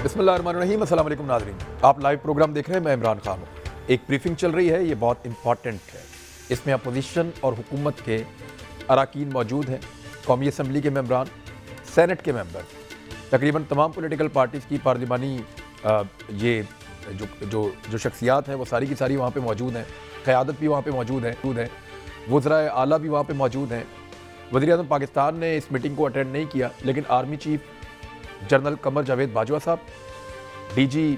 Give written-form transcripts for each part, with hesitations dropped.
बिस्मिल्लाहिर्रहमानिर्रहीम, अस्सलाम वालेकुम नाज़रीन। आप लाइव प्रोग्राम देख रहे हैं, मैं इमरान खान हूँ। एक ब्रीफिंग चल रही है, ये बहुत इंपॉर्टेंट है। इसमें अपोजिशन और हुकूमत के अराकीन मौजूद हैं, कौमी असम्बली के मेंबरान, सेनेट के मेंबर, तकरीबन तमाम पॉलिटिकल पार्टीज़ की पार्लिमानी ये जो शख्सियात हैं वो सारी की सारी वहाँ पे मौजूद हैं। क़यादत भी वहाँ पे मौजूद है, वज़राए आला भी वहाँ पे मौजूद हैं। वज़ीर-ए-आज़म पाकिस्तान ने इस मीटिंग को अटेंड नहीं किया, लेकिन army chief general Qamar Javed Bajwa साहब, डीजी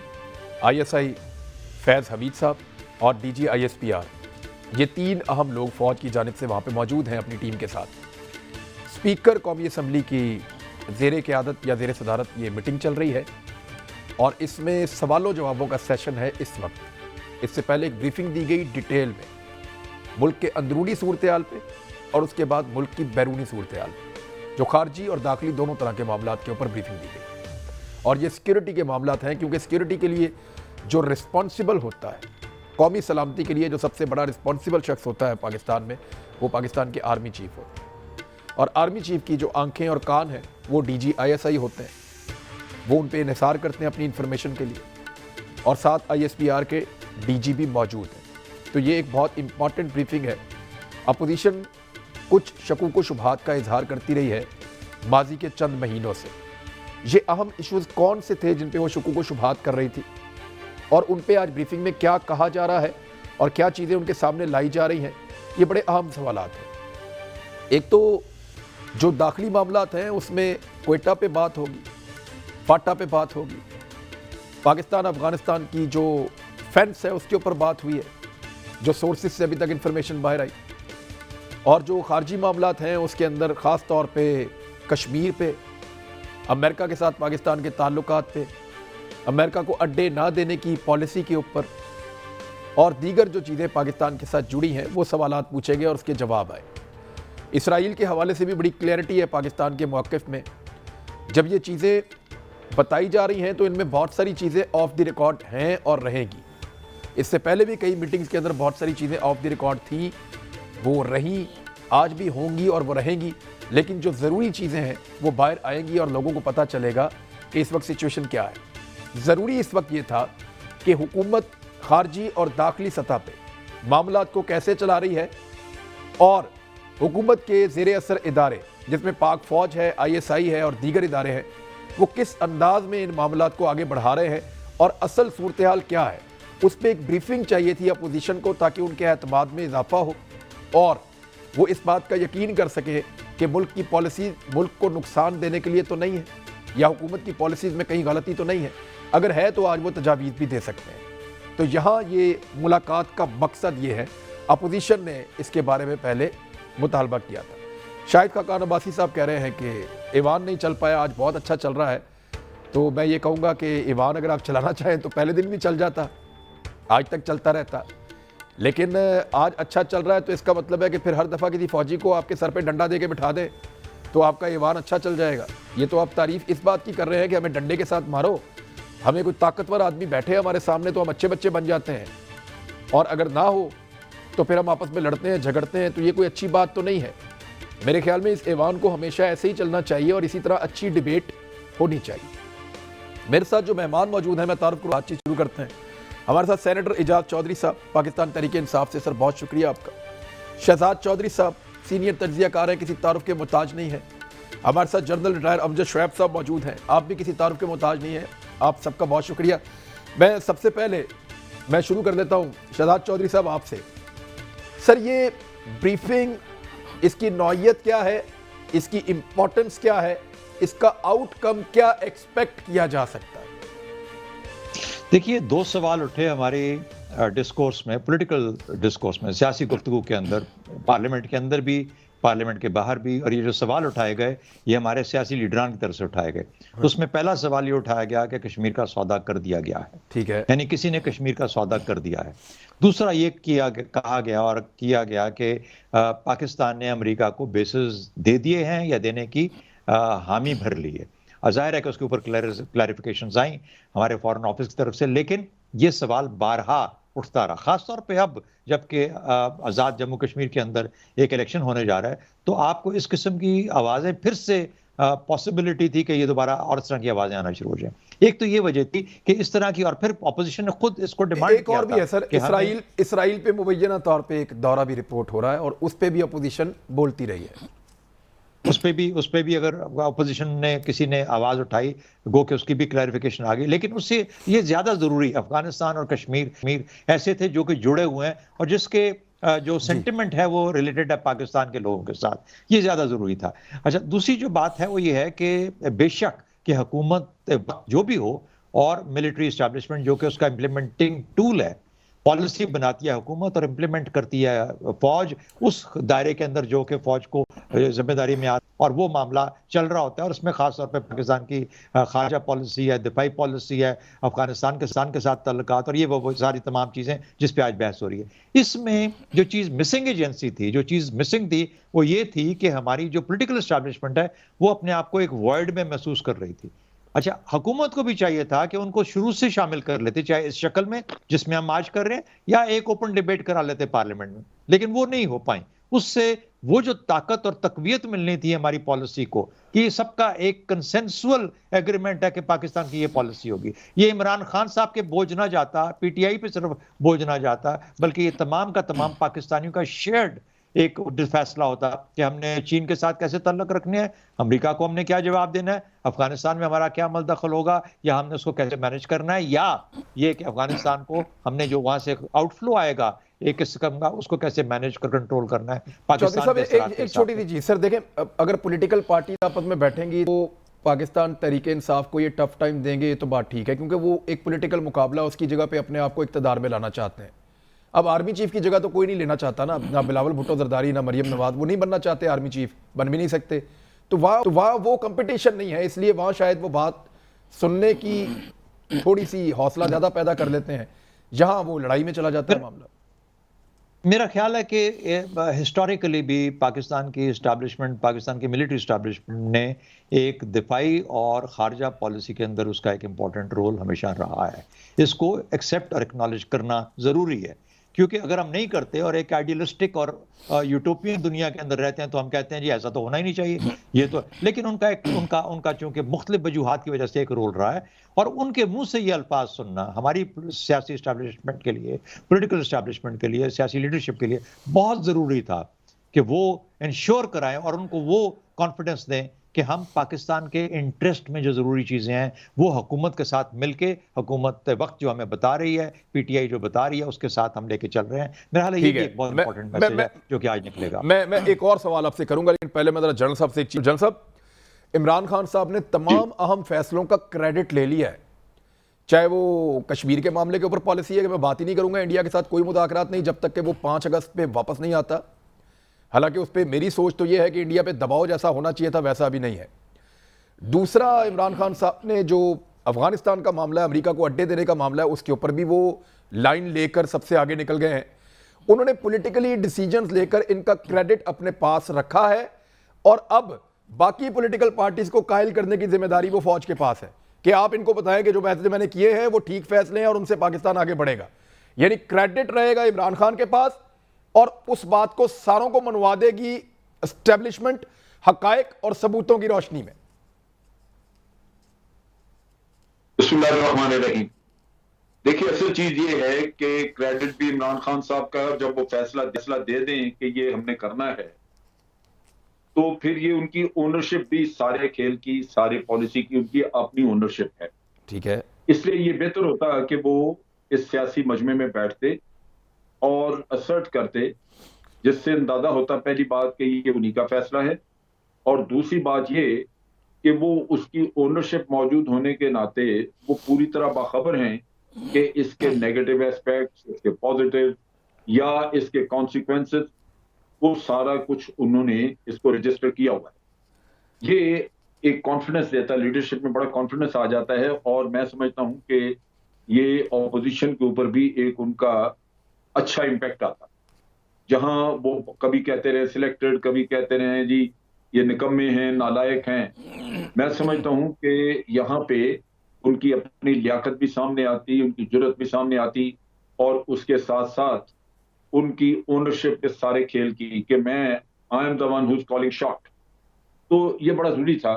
ISI फैज़ हमीद साहब और DG ISPR, ये तीन अहम लोग फ़ौज की जानिब से वहाँ पे मौजूद हैं अपनी टीम के साथ। स्पीकर कौमी असम्बली की ज़ेरे क़यादत या ज़ेरे सदारत ये मीटिंग चल रही है और इसमें सवालों जवाबों का सेशन है इस वक्त। इससे पहले एक ब्रीफिंग दी गई डिटेल में मुल्क के अंदरूनी सूरत-ए-हाल पे और उसके बाद मुल्क की बैरूनी सूरत-ए-हाल पे, जो खारजी और दाखिली दोनों तरह के मामलात के ऊपर ब्रीफिंग दी गई। और ये सिक्योरिटी के मामलात हैं, क्योंकि सिक्योरिटी के लिए जो रिस्पॉन्सिबल होता है, कौमी सलामती के लिए जो सबसे बड़ा रिस्पॉन्सिबल शख्स होता है पाकिस्तान में, वो पाकिस्तान के आर्मी चीफ होते हैं। और आर्मी चीफ की जो आंखें और कान हैं वो DG ISI होते हैं, वो उन पर इन्हिसार करते हैं अपनी इंफॉर्मेशन के लिए, और साथ ISPR के DG भी मौजूद हैं। तो ये एक बहुत इंपॉर्टेंट ब्रीफिंग है। अपोजिशन कुछ शकूक व शुबहात का इजहार करती रही है माजी के चंद महीनों से। ये अहम इश्यूज़ कौन से थे जिन पे वो शकूक व शुबहात कर रही थी, और उन पे आज ब्रीफिंग में क्या कहा जा रहा है और क्या चीज़ें उनके सामने लाई जा रही हैं, ये बड़े अहम सवालात हैं। एक तो जो दाखिली मामलात हैं उसमें क्वेटा पे बात होगी, फाटा पे बात होगी, पाकिस्तान अफगानिस्तान की जो फेंस है उसके ऊपर बात हुई है, जो सोर्सेज से अभी तक इंफॉर्मेशन बाहर आई, और जो खारजी मामलात हैं उसके अंदर ख़ास तौर पे कश्मीर पे, अमेरिका के साथ पाकिस्तान के ताल्लुकात पे, अमेरिका को अड्डे ना देने की पॉलिसी के ऊपर, और दीगर जो चीज़ें पाकिस्तान के साथ जुड़ी हैं वो सवालात पूछे गए और उसके जवाब आए। इसराइल के हवाले से भी बड़ी क्लैरिटी है पाकिस्तान के मौक़िफ़ में। जब ये चीज़ें बताई जा रही हैं तो इनमें बहुत सारी चीज़ें ऑफ द रिकॉर्ड हैं और रहेंगी। इससे पहले भी कई मीटिंग्स के अंदर बहुत सारी चीज़ें ऑफ द रिकॉर्ड थी, वो रहीं, आज भी होंगी और वो रहेंगी। लेकिन जो ज़रूरी चीज़ें हैं वो बाहर आएंगी और लोगों को पता चलेगा कि इस वक्त सिचुएशन क्या है। ज़रूरी इस वक्त ये था कि हुकूमत खारजी और दाखिली सतह पे मामलात को कैसे चला रही है, और हुकूमत के ज़ेरे असर इदारे जिसमें पाक फ़ौज है, ISI है और दीगर इदारे हैं, वो किस अंदाज में इन मामलात को आगे बढ़ा रहे हैं और असल सूरत हाल क्या है, उस पर एक ब्रीफिंग चाहिए थी अपोजिशन को, ताकि उनके एतमाद में इजाफा हो और वो इस बात का यकीन कर सके कि मुल्क की पॉलिसी मुल्क को नुकसान देने के लिए तो नहीं है, या हुकूमत की पॉलिसीज़ में कहीं गलती तो नहीं है। अगर है तो आज वो तजावीज़ भी दे सकते हैं। तो यहाँ ये मुलाकात का मकसद ये है, अपोजिशन ने इसके बारे में पहले मुतालबा किया था। शाहिद खाकान अब्बासी साहब कह रहे हैं कि ईवान नहीं चल पाया, आज बहुत अच्छा चल रहा है। तो मैं ये कहूँगा कि ईवान अगर आप चलाना चाहें तो पहले दिन भी चल जाता, आज तक चलता रहता, लेकिन आज अच्छा चल रहा है तो इसका मतलब है कि फिर हर दफ़ा किसी फ़ौजी को आपके सर पे डंडा दे के बिठा दे तो आपका ईवान अच्छा चल जाएगा। ये तो आप तारीफ़ इस बात की कर रहे हैं कि हमें डंडे के साथ मारो, हमें कोई ताकतवर आदमी बैठे हमारे सामने तो हम अच्छे बच्चे बन जाते हैं, और अगर ना हो तो फिर हम आपस में लड़ते हैं, झगड़ते हैं। तो ये कोई अच्छी बात तो नहीं है। मेरे ख्याल में इस ईवान को हमेशा ऐसे ही चलना चाहिए और इसी तरह अच्छी डिबेट होनी चाहिए। मेरे साथ जो मेहमान मौजूद हैं, मैं तारुफ को बातचीत शुरू करते हैं। हमारे साथ सेनेटर एजाज चौधरी साहब, पाकिस्तान तहरीक इंसाफ से। सर बहुत शुक्रिया आपका। शहजाद चौधरी साहब सीनियर तज्ज़ियाकार हैं, किसी तारुफ के मोहताज नहीं है। हमारे साथ जनरल रिटायर अमजद शुएब साहब मौजूद हैं, आप भी किसी तारुफ के मोहताज नहीं हैं। आप सबका बहुत शुक्रिया। मैं सबसे पहले मैं शुरू कर देता हूँ शहजाद चौधरी साहब आपसे। सर ये ब्रीफिंग, इसकी नौइयत क्या है, इसकी इम्पोर्टेंस क्या है, इसका आउटकम क्या एक्सपेक्ट किया जा सकता है? देखिए, दो सवाल उठे हमारे डिस्कोर्स में, पॉलिटिकल डिस्कोर्स में, सियासी गुफ्तगू के अंदर, पार्लियामेंट के अंदर भी, पार्लियामेंट के बाहर भी। और ये जो सवाल उठाए गए ये हमारे सियासी लीडरान की तरफ से उठाए गए। तो उसमें पहला सवाल ये उठाया गया कि कश्मीर का सौदा कर दिया गया है। ठीक है, यानी किसी ने कश्मीर का सौदा कर दिया है। दूसरा ये कहा गया और किया गया कि पाकिस्तान ने अमेरिका को बेसिस दे दिए हैं या देने की हामी भर ली है। जाहिर है कि उसके ऊपर क्लैरिफिकेशंस आई हमारे फॉरेन ऑफिस की तरफ से, लेकिन ये सवाल बारहा उठता रहा, खासतौर पे अब जबकि आज़ाद जम्मू कश्मीर के अंदर एक इलेक्शन होने जा रहा है, तो आपको इस किस्म की आवाज़ें फिर से पॉसिबिलिटी थी कि ये दोबारा और इस तरह की आवाज़ें आना शुरू हो जाएँ। एक तो ये वजह थी कि इस तरह की, और फिर ऑपोजिशन ने खुद इसको डिमांड एक किया और भी था है सर, कि हमें इसराइल पे मुबैना तौर पे एक दौरा भी रिपोर्ट हो रहा है और उस पे भी अपोजिशन बोलती रही है। उस पे भी अगर अपोजिशन ने किसी ने आवाज उठाई, गो कि उसकी भी क्लैरिफिकेशन आ गई। लेकिन उससे ये ज्यादा जरूरी, अफगानिस्तान और कश्मीर ऐसे थे जो कि जुड़े हुए हैं और जिसके जो जी। सेंटिमेंट है वो रिलेटेड है पाकिस्तान के लोगों के साथ, ये ज्यादा जरूरी था। अच्छा, दूसरी जो बात है वो ये है कि बेशक कि हुकूमत जो भी हो और मिलिट्री इस्टेब्लिशमेंट जो कि उसका इम्प्लीमेंटिंग टूल है, पॉलिसी बनाती है हुकूमत और इम्प्लीमेंट करती है फौज, उस दायरे के अंदर जो कि फौज को जिम्मेदारी में आता और वो मामला चल रहा होता है। और उसमें खास तौर पे पाकिस्तान की खारजा पॉलिसी है, दिफाई पॉलिसी है, अफगानिस्तान के साथ ताल्लुकात, और ये वो सारी तमाम चीजें जिस पे आज बहस हो रही है। इसमें जो चीज मिसिंग एजेंसी थी, जो चीज मिसिंग थी वो ये थी कि हमारी जो पोलिटिकल एस्टैब्लिशमेंट है वो अपने आप को एक वर्ल्ड में महसूस कर रही थी। अच्छा, हुकूमत को भी चाहिए था कि उनको शुरू से शामिल कर लेते, चाहे इस शक्ल में जिसमें हम आज कर रहे हैं, या एक ओपन डिबेट करा लेते पार्लियामेंट में, लेकिन वो नहीं हो पाई। उससे वो जो ताकत और तकवीयत मिलनी थी हमारी पॉलिसी को, कि सबका एक कंसेंसुअल एग्रीमेंट है कि पाकिस्तान की ये पॉलिसी होगी, ये इमरान खान साहब के बोझ ना जाता, पीटीआई पे सिर्फ बोझ ना जाता, बल्कि ये तमाम का तमाम पाकिस्तानियों का शेयर्ड एक फैसला होता कि हमने चीन के साथ कैसे ताल्लुक रखने हैं, अमेरिका को हमने क्या जवाब देना है, अफगानिस्तान में हमारा क्या अमल दखल होगा, या हमने उसको कैसे मैनेज करना है, या ये कि अफगानिस्तान को हमने जो वहां से आउटफ्लो आएगा एक किस्म का, उसको कैसे मैनेज कर कंट्रोल करना है चौधरी पाकिस्तान साहब, के असरात के एक छोटी हिसाब सी चीज सर, देखें अगर पॉलिटिकल पार्टी आपस में बैठेंगी तो पाकिस्तान तहरीक इंसाफ को ये टफ टाइम देंगे, ये तो बात ठीक है, क्योंकि वो एक पॉलिटिकल मुकाबला उसकी जगह पे अपने आप को इक़्तिदार में लाना चाहते हैं। अब आर्मी चीफ की जगह तो कोई नहीं लेना चाहता ना बिलावल भुट्टो जरदारी, ना मरियम नवाज, वो नहीं बनना चाहते आर्मी चीफ, बन भी नहीं सकते। तो वहाँ वो कंपटीशन नहीं है, इसलिए वहाँ शायद वो बात सुनने की थोड़ी सी हौसला ज़्यादा पैदा कर लेते हैं, जहाँ वो लड़ाई में चला जाता है मामला। मेरा ख्याल है कि हिस्टोरिकली भी पाकिस्तान की इस्टेब्लिशमेंट, पाकिस्तान की मिलिट्री इस्टेब्लिशमेंट ने एक दिफाई और खारजा पॉलिसी के अंदर उसका एक इम्पॉर्टेंट रोल हमेशा रहा है। इसको एक्सेप्ट और एक्नॉलेज करना ज़रूरी है, क्योंकि अगर हम नहीं करते और एक आइडियलिस्टिक और यूटोपियन दुनिया के अंदर रहते हैं तो हम कहते हैं जी ऐसा तो होना ही नहीं चाहिए, ये तो, लेकिन उनका चूंकि मुख्तलिफ वजूहात की वजह से एक रोल रहा है, और उनके मुंह से ये अल्फाज सुनना हमारी सियासी इस्टेब्लिशमेंट के लिए, पॉलिटिकल इस्टेब्लिशमेंट के लिए, सियासी लीडरशिप के लिए बहुत ज़रूरी था कि वो इंश्योर कराएं और उनको वो कॉन्फिडेंस दें कि हम पाकिस्तान के इंटरेस्ट में जो ज़रूरी चीज़ें हैं वो हुकूमत के साथ मिलके, हुकूमत वक्त जो हमें बता रही है, पीटीआई जो बता रही है, उसके साथ हम लेके चल रहे हैं। मेरा हाल ये भी एक बहुत इंपॉर्टेंट मैसेज है जो कि आज निकलेगा। मैं एक और सवाल आपसे करूंगा, लेकिन पहले मैं जरा जनरल साहब से एक चीज। जनरल साहब, इमरान खान साहब ने तमाम अहम फैसलों का क्रेडिट ले लिया है, चाहे वो कश्मीर के मामले के ऊपर पॉलिसी है कि मैं बात ही नहीं करूंगा, इंडिया के साथ कोई मुदाखरात नहीं जब तक कि वो 5 अगस्त पे वापस नहीं आता। हालांकि उस पर मेरी सोच तो ये है कि इंडिया पे दबाव जैसा होना चाहिए था वैसा अभी नहीं है। दूसरा, इमरान खान साहब ने जो अफगानिस्तान का मामला है, अमेरिका को अड्डे देने का मामला है, उसके ऊपर भी वो लाइन लेकर सबसे आगे निकल गए हैं। उन्होंने पॉलिटिकली डिसीजंस लेकर इनका क्रेडिट अपने पास रखा है, और अब बाकी पॉलिटिकल पार्टीज को कायल करने की जिम्मेदारी वो फौज के पास है कि आप इनको बताएं कि जो फैसले मैंने किए हैं वो ठीक फैसले हैं और उनसे पाकिस्तान आगे बढ़ेगा। यानी क्रेडिट रहेगा इमरान खान के पास, और उस बात को सारों को मनवा देगी एस्टेब्लिशमेंट हकायक और सबूतों की रोशनी में। बिस्मिल्लाहिर्रहमानिर्रहीम। देखिए, असल चीज ये है कि क्रेडिट भी इमरान खान साहब का, जब वो फैसला दे दें कि ये हमने करना है, तो फिर ये उनकी ओनरशिप भी सारे खेल की, सारी पॉलिसी की उनकी अपनी ओनरशिप है। ठीक है, इसलिए ये बेहतर होता कि वो इस सियासी मजमे में बैठते और असर्ट करते, जिससे अंदाजा होता पहली बात कि ये उन्हीं का फैसला है, और दूसरी बात ये कि वो उसकी ओनरशिप मौजूद होने के नाते वो पूरी तरह बाखबर हैं कि इसके नेगेटिव एस्पेक्ट्स, इसके पॉजिटिव या इसके कॉन्सिक्वेंसेस, वो सारा कुछ उन्होंने इसको रजिस्टर किया हुआ है। ये एक कॉन्फिडेंस देता है, लीडरशिप में बड़ा कॉन्फिडेंस आ जाता है, और मैं समझता हूं कि ये ऑपोजिशन के ऊपर भी एक उनका अच्छा इम्पैक्ट आता है। जहां वो कभी कहते रहे सिलेक्टेड, कभी कहते रहे जी ये निकम्मे हैं, नालायक हैं, मैं समझता हूं कि यहाँ पे उनकी अपनी लियाकत भी सामने आती, उनकी जुर्रत भी सामने आती, और उसके साथ साथ उनकी ओनरशिप इस सारे खेल की कि I am the one who is calling shot, तो ये बड़ा जरूरी था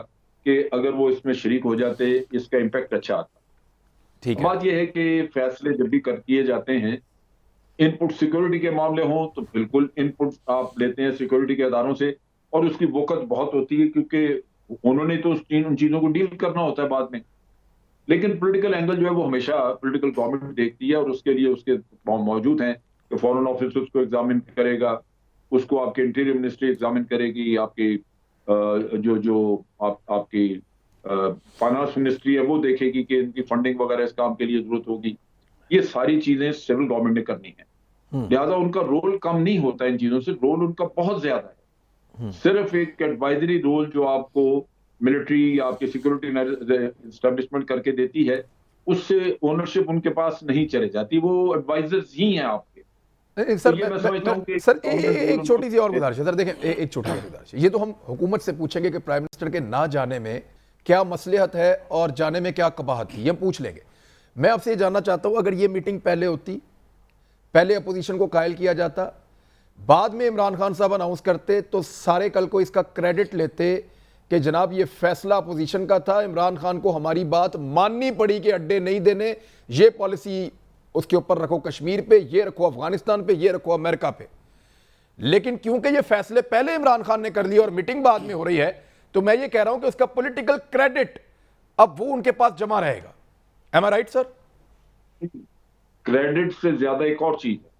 कि अगर वो इसमें शरीक हो जाते, इसका इम्पैक्ट अच्छा आता। ठीक है। बात यह है कि फैसले जब भी किए जाते हैं, इनपुट सिक्योरिटी के मामले हों तो बिल्कुल इनपुट आप लेते हैं सिक्योरिटी के अदारों से, और उसकी वक़्त बहुत होती है क्योंकि उन्होंने तो उन चीजों को डील करना होता है बाद में। लेकिन पॉलिटिकल एंगल जो है वो हमेशा पॉलिटिकल गवर्नमेंट देखती है, और उसके लिए उसके मौजूद हैं कि फॉरेन ऑफिस उसको एग्जामिन करेगा, उसको आपके इंटीरियर मिनिस्ट्री एग्जामिन करेगी, आपकी आपकी फाइनेंस मिनिस्ट्री है वो देखेगी कि इनकी फंडिंग वगैरह इस काम के लिए जरूरत होगी। ये सारी चीजें सिविल गवर्नमेंट ने करनी है, लिहाजा उनका रोल कम नहीं होता इन चीजों से, रोल उनका बहुत ज्यादा है। सिर्फ एक एडवाइजरी रोल जो आपको मिलिट्री या आपकी सिक्योरिटी एस्टेब्लिशमेंट करके देती है, उससे ओनरशिप उनके पास नहीं चले जाती, वो एडवाइजर्स ही हैं आपके। सर तो ये मैं समझता हूं कि सर एक छोटी सी और गुजारिश है सर, देखें एक छोटी सी गुजारिश है, ये तो हम हुकूमत से पूछेंगे कि प्राइम मिनिस्टर के ना जाने में क्या मसलहत है और जाने में क्या कबाहत थी, ये हम पूछ लेंगे। मैं आपसे ये जानना चाहता हूं, अगर ये मीटिंग पहले होती, पहले अपोजिशन को कायल किया जाता, बाद में इमरान खान साहब अनाउंस करते, तो सारे कल को इसका क्रेडिट लेते कि जनाब ये फैसला अपोजिशन का था, इमरान खान को हमारी बात माननी पड़ी कि अड्डे नहीं देने, ये पॉलिसी उसके ऊपर रखो कश्मीर पे, ये रखो अफगानिस्तान पे, ये रखो अमेरिका पे। लेकिन क्योंकि ये फैसले पहले इमरान खान ने कर लिए और मीटिंग बाद में हो रही है, तो मैं ये कह रहा हूं कि उसका पॉलिटिकल क्रेडिट अब वो उनके पास जमा रहेगा। एम आई राइट सर? क्रेडिट से ज्यादा एक और चीज है,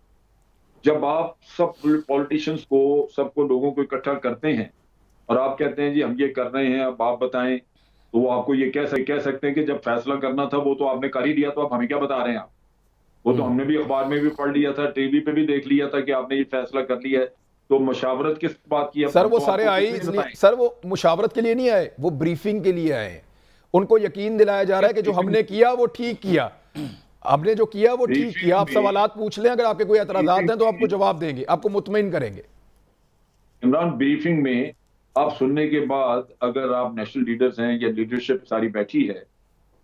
जब आप सब पॉलिटिशियंस को, सबको, लोगों को इकट्ठा करते हैं और आप कहते हैं जी हम ये कर रहे हैं, अब आप बताएं, तो वो आपको ये कह सकते हैं कि जब फैसला करना था वो तो आपने कर ही लिया, तो आप हमें क्या बता रहे हैं आप? वो तो हमने भी अखबार में भी पढ़ लिया था, टीवी पे भी देख लिया था कि आपने ये फैसला कर लिया है, तो मुशावरत किस बात की है? सर वो सारे आए इसलिए, सर वो मुशावरत के लिए नहीं आए, वो ब्रीफिंग के लिए आए हैं। उनको यकीन दिलाया जा रहा है कि जो हमने किया वो ठीक किया, हमने जो किया वो ठीक किया। आप सवालात पूछ लें, अगर आपके कोई एतराजात हैं तो आपको जवाब देंगे, आपको मुतमईन करेंगे। इमरान, ब्रीफिंग में आप सुनने के बाद अगर आप नेशनल लीडर्स हैं या लीडरशिप सारी बैठी है,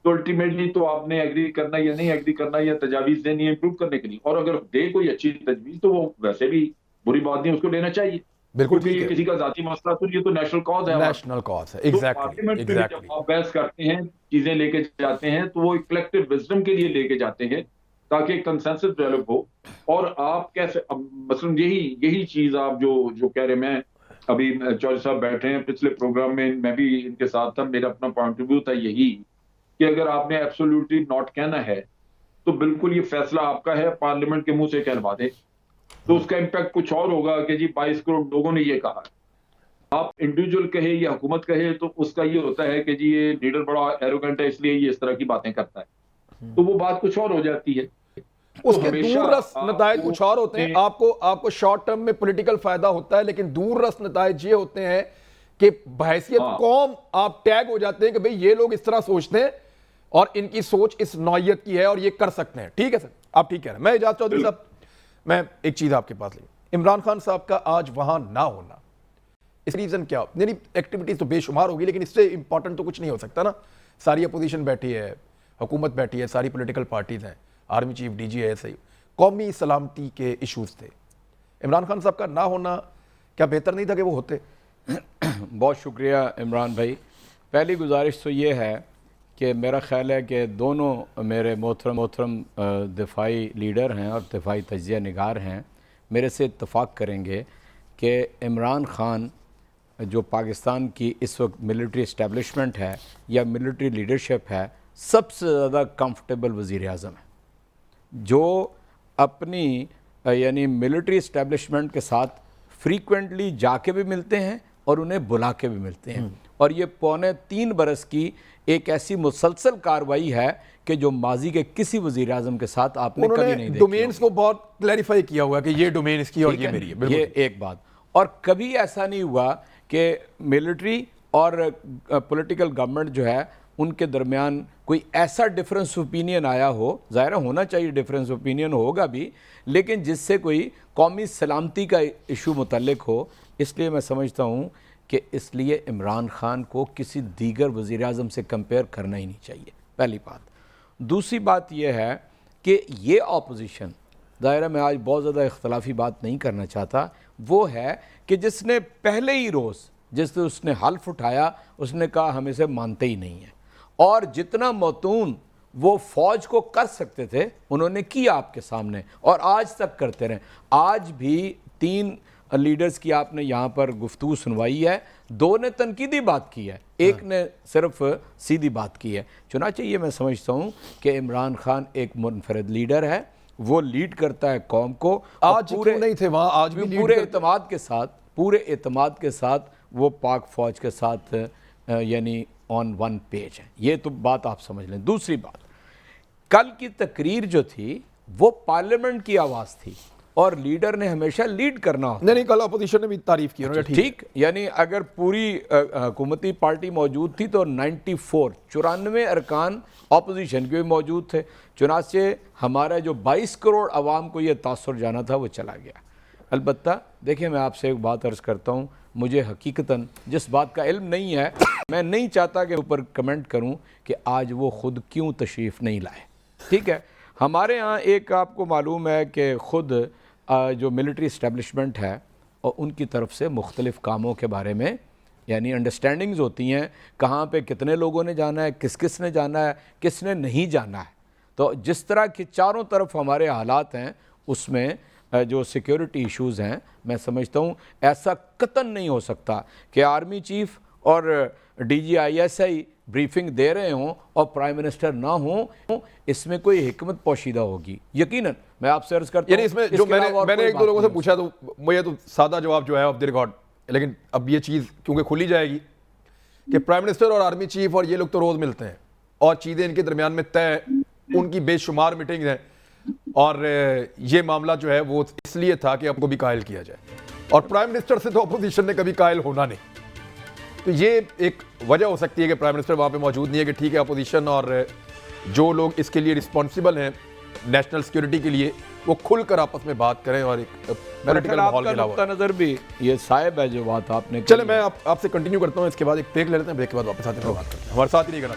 तो अल्टीमेटली तो आपने एग्री करना या नहीं एग्री करना, या तजावीज देनी है इंप्रूव करने के लिए, और अगर दे कोई अच्छी तजवीज तो वो वैसे भी बुरी बात नहीं, उसको लेना चाहिए। बिल्कुल, क्योंकि ये किसी का जाती मसला, तो ये तो नेशनल कॉज है, नेशनल कॉज है। एग्जैक्टली, जब आप बहस करते हैं, चीजें लेके जाते हैं, तो वो एक कलेक्टिव विजडम के लिए लेके जाते हैं ताकि एक कंसेंसस डेवलप हो। और आप कैसे, मसलन यही चीज आप जो कह रहे, मैं अभी चौधरी साहब बैठे हैं, पिछले प्रोग्राम में मैं भी इनके साथ था, मेरा अपना पॉइंट ऑफ व्यू था यही कि अगर आपने एब्सोल्युटली नॉट कहना है तो बिल्कुल ये फैसला आपका है, पार्लियामेंट के मुंह से कहलवा दे, तो उसका इम्पैक्ट कुछ और होगा कि जी 22 करोड़ लोगों ने ये कहा। आप इंडिविजुअल कहे या हुकूमत कहे तो उसका ये होता है कि जी ये लीडर बड़ा एरोगेंट है इसलिए ये इस तरह की बातें करता है, तो वो बात कुछ और हो जाती है। उसके दूररस नतायज कुछ और होते हैं। आपको शॉर्ट टर्म में पॉलिटिकल फायदा होता है, लेकिन दूररस नतायज ये होते हैं कि बहैसियत कौम आप टैग हो जाते हैं कि भाई ये लोग इस तरह सोचते हैं और इनकी सोच इस नौयत की है और ये कर सकते हैं। ठीक है सर, आप ठीक कह रहे हैं। मैं इजाज़ चौधरी साहब, मैं एक चीज आपके पास ली, इमरान खान साहब का आज वहां ना होना, इस रीजन क्या? यानी एक्टिविटीज तो बेशुमार होगी, लेकिन इससे इंपॉर्टेंट तो कुछ नहीं हो सकता ना। सारी अपोजिशन बैठी है, हुकूमत बैठी है, सारी पॉलिटिकल पार्टीज हैं, आर्मी चीफ, डीजी, एएसआई, कौमी सलामती के इशूज थे। इमरान खान साहब का ना होना क्या बेहतर नहीं था कि वो होते? बहुत शुक्रिया इमरान भाई। पहली गुजारिश तो ये है कि मेरा ख्याल है कि दोनों मेरे मोहतरम दिफाई लीडर हैं और दिफाई तज्ज़िया निगार हैं, मेरे से इत्तफ़ाक़ करेंगे कि इमरान ख़ान जो पाकिस्तान की इस वक्त मिलिट्री इस्टेब्लिशमेंट है या मिलिट्री लीडरशिप है, सबसे ज़्यादा कंफर्टेबल वज़ीर आज़म है, जो अपनी यानी मिलिट्री इस्टेब्लिशमेंट के साथ फ्रीक्वेंटली जाके भी मिलते हैं और उन्हें बुला के भी मिलते हैं। और ये 3.25 बरस की एक ऐसी मुसलसल कार्रवाई है कि जो माजी के किसी वज़ीर आज़म के साथ आपने कभी नहीं देखी। डोमेन्स को बहुत क्लैरिफाई किया हुआ कि ये डोमेन इसकी और ये मेरी है, ये एक बात। और कभी ऐसा नहीं हुआ कि मिलिट्री और पॉलिटिकल गवर्नमेंट जो है उनके दरमियान कोई ऐसा डिफरेंस ओपिनियन आया हो, ज़ाहिर होना चाहिए डिफरेंस ओपिनियन होगा भी, लेकिन जिससे कोई कौमी सलामती का इशू मुतल्लिक हो। इसलिए मैं समझता हूँ कि इसलिए इमरान ख़ान को किसी दीगर वज़ीर आज़म से कंपेयर करना ही नहीं चाहिए, पहली बात। दूसरी बात यह है कि ये ऑपोजिशन दायरा में आज बहुत ज़्यादा इख्तलाफी बात नहीं करना चाहता, वो है कि जिसने पहले ही रोज़ जिसने उसने हल्फ उठाया उसने कहा हम इसे मानते ही नहीं हैं, और जितना मौतून वो फ़ौज को कर सकते थे उन्होंने किया आपके सामने और आज तक करते रहे। आज भी 3 लीडर्स की आपने यहाँ पर गुफ्तगू सुनवाई है, 2 ने तनकीदी बात की है, 1 ने सिर्फ सीधी बात की है। चुनांचे ये मैं समझता हूँ कि इमरान खान एक मुनफरद लीडर है, वो लीड करता है कौम को। आज पूरे नहीं थे वहाँ, आज भी पूरे एतमाद के साथ वो पाक फ़ौज के साथ यानी ऑन वन पेज है। ये तो बात आप समझ लें। दूसरी बात, कल की तकरीर जो थी वो पार्लियामेंट की आवाज़ थी और लीडर ने हमेशा लीड करना होता। नहीं, कल अपोजिशन ने भी तारीफ की। अच्छा, ठीक, यानी अगर पूरी हुकूमती पार्टी मौजूद थी तो 94 अरकान अपोजिशन के भी मौजूद थे। चुनांचे हमारा जो 22 करोड़ आवाम को ये तासुर जाना था वो चला गया। अलबत्ता देखिए, मैं आपसे एक बात अर्ज़ करता हूँ, मुझे हकीकतन जिस बात का इल्म नहीं है, मैं नहीं चाहता कि ऊपर कमेंट करूँ कि आज वो ख़ुद क्यों तशरीफ़ नहीं लाए। ठीक है, हमारे यहाँ एक आपको मालूम है कि ख़ुद जो मिलिट्री इस्टेब्लिशमेंट है और उनकी तरफ से मुख्तलिफ़ कामों के बारे में यानी अंडरस्टैंडिंग्स होती हैं, कहाँ पे कितने लोगों ने जाना है, किस किस ने जाना है, किसने नहीं जाना है। तो जिस तरह के चारों तरफ हमारे हालात हैं उसमें जो सिक्योरिटी इश्यूज़ हैं, मैं समझता हूँ ऐसा कतन नहीं हो सकता कि आर्मी चीफ़ और DGISI ब्रीफिंग दे रहे हों और प्राइम मिनिस्टर ना हों, इसमें कोई हिकमत पोशीदा होगी। यकीनन मैं आपसे अर्ज़ करता हूँ, इसमें जो मैंने 1-2 लोगों से पूछा तो मुझे तो सादा जवाब जो है ऑफ द रिकॉर्ड, लेकिन अब ये चीज़ क्योंकि खुली जाएगी कि प्राइम मिनिस्टर और आर्मी चीफ और ये लोग तो रोज़ मिलते हैं और चीज़ें इनके दरमियान में तय, उनकी बेशुमार मीटिंग है और ये मामला जो है वो इसलिए था कि आपको भी कायल किया जाए और प्राइम मिनिस्टर से तो अपोजिशन ने कभी कायल होना नहीं। तो ये एक वजह हो सकती है कि प्राइम मिनिस्टर वहाँ पे मौजूद नहीं है कि ठीक है अपोजिशन और जो लोग इसके लिए रिस्पॉन्सिबल हैं नेशनल सिक्योरिटी के लिए वो खुलकर आपस में बात करें और एक पॉलिटिकल माहौल के अलावा नज़र भी ये साहिब है जो बात आपने। चले मैं आपसे कंटिन्यू करता हूँ, इसके बाद एक ब्रेक ले लेते हैं, ब्रेक के बाद वापस आते हैं, बात करते हैं। हमारे साथ ही नहीं करना।